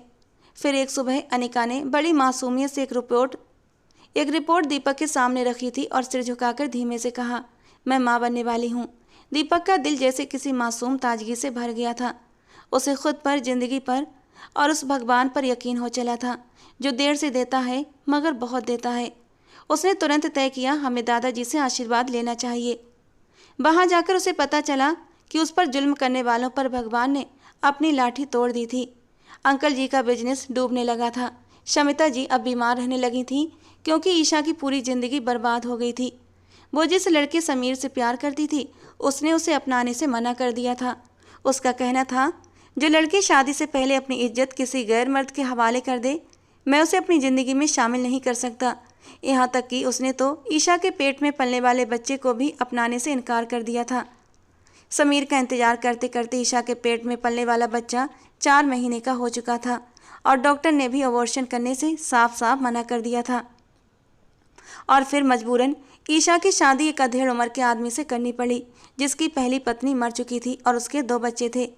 A: फिर एक सुबह अनिका ने बड़ी मासूमियत से एक रिपोर्ट दीपक के सामने रखी थी और सिर झुकाकर धीमे से कहा, मैं माँ बनने वाली हूँ। दीपक का दिल जैसे किसी मासूम ताजगी से भर गया था। उसे खुद पर, जिंदगी पर और उस भगवान पर यकीन हो चला था जो देर से देता है मगर बहुत देता है। उसने तुरंत तय किया, हमें दादाजी से आशीर्वाद लेना चाहिए। वहाँ जाकर उसे पता चला कि उस पर जुल्म करने वालों पर भगवान ने अपनी लाठी तोड़ दी थी। अंकल जी का बिजनेस डूबने लगा था। शमिता जी अब बीमार रहने लगी थी क्योंकि ईशा की पूरी ज़िंदगी बर्बाद हो गई थी। वो जिस लड़के समीर से प्यार करती थी उसने उसे अपनाने से मना कर दिया था। उसका कहना था, जो लड़की शादी से पहले अपनी इज्जत किसी गैर मर्द के हवाले कर दे, मैं उसे अपनी ज़िंदगी में शामिल नहीं कर सकता। यहाँ तक कि उसने तो ईशा के पेट में पलने वाले बच्चे को भी अपनाने से इनकार कर दिया था। समीर का इंतजार करते करते ईशा के पेट में पलने वाला बच्चा 4 महीने का हो चुका था और डॉक्टर ने भी अबॉर्शन करने से साफ साफ मना कर दिया था। और फिर मजबूरन ईशा की शादी एक अधेड़ उम्र के आदमी से करनी पड़ी जिसकी पहली पत्नी मर चुकी थी और उसके 2 बच्चे थे।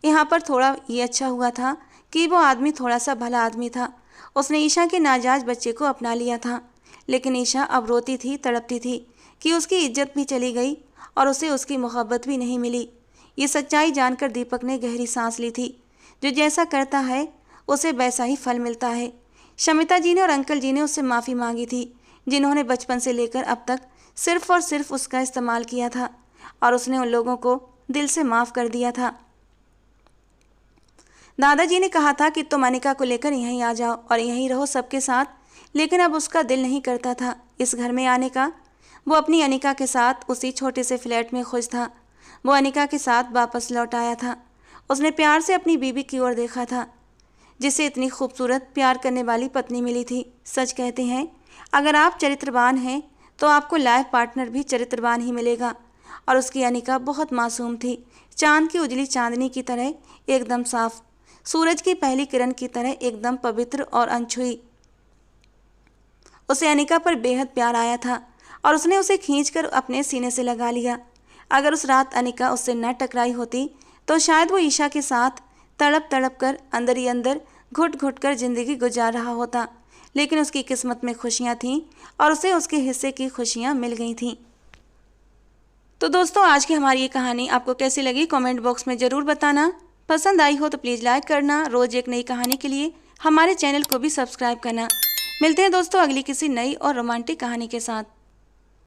A: यहाँ पर थोड़ा ये अच्छा हुआ था कि वो आदमी थोड़ा सा भला आदमी था। उसने ईशा के नाजायज बच्चे को अपना लिया था। लेकिन ईशा अब रोती थी, तड़पती थी कि उसकी इज्जत भी चली गई और उसे उसकी मोहब्बत भी नहीं मिली। ये सच्चाई जानकर दीपक ने गहरी सांस ली थी। जो जैसा करता है उसे वैसा ही फल मिलता है। शमिता जी ने और अंकल जी ने उससे माफ़ी मांगी थी, जिन्होंने बचपन से लेकर अब तक सिर्फ और सिर्फ उसका इस्तेमाल किया था और उसने उन लोगों को दिल से माफ़ कर दिया था। दादाजी ने कहा था कि तुम अनिका को लेकर यहीं आ जाओ और यहीं रहो सबके साथ, लेकिन अब उसका दिल नहीं करता था इस घर में आने का। वो अपनी अनिका के साथ उसी छोटे से फ्लैट में खुश था। वो अनिका के साथ वापस लौट आया था। उसने प्यार से अपनी बीवी की ओर देखा था, जिसे इतनी खूबसूरत प्यार करने वाली पत्नी मिली थी। सच कहते हैं, अगर आप चरित्रवान हैं तो आपको लाइफ पार्टनर भी चरित्रवान ही मिलेगा। और उसकी अनिका बहुत मासूम थी, चांद की उजली चांदनी की तरह एकदम साफ, सूरज की पहली किरण की तरह एकदम पवित्र और अनछुई। उसे अनिका पर बेहद प्यार आया था और उसने उसे खींचकर अपने सीने से लगा लिया। अगर उस रात अनिका उससे न टकराई होती तो शायद वो ईशा के साथ तड़प तड़प कर अंदर ही अंदर घुट घुट कर जिंदगी गुजार रहा होता। लेकिन उसकी किस्मत में खुशियाँ थीं और उसे उसके हिस्से की खुशियाँ मिल गई थीं। तो दोस्तों, आज की हमारी ये कहानी आपको कैसी लगी कमेंट बॉक्स में ज़रूर बताना। पसंद आई हो तो प्लीज़ लाइक करना। रोज़ एक नई कहानी के लिए हमारे चैनल को भी सब्सक्राइब करना। मिलते हैं दोस्तों अगली किसी नई और रोमांटिक कहानी के साथ।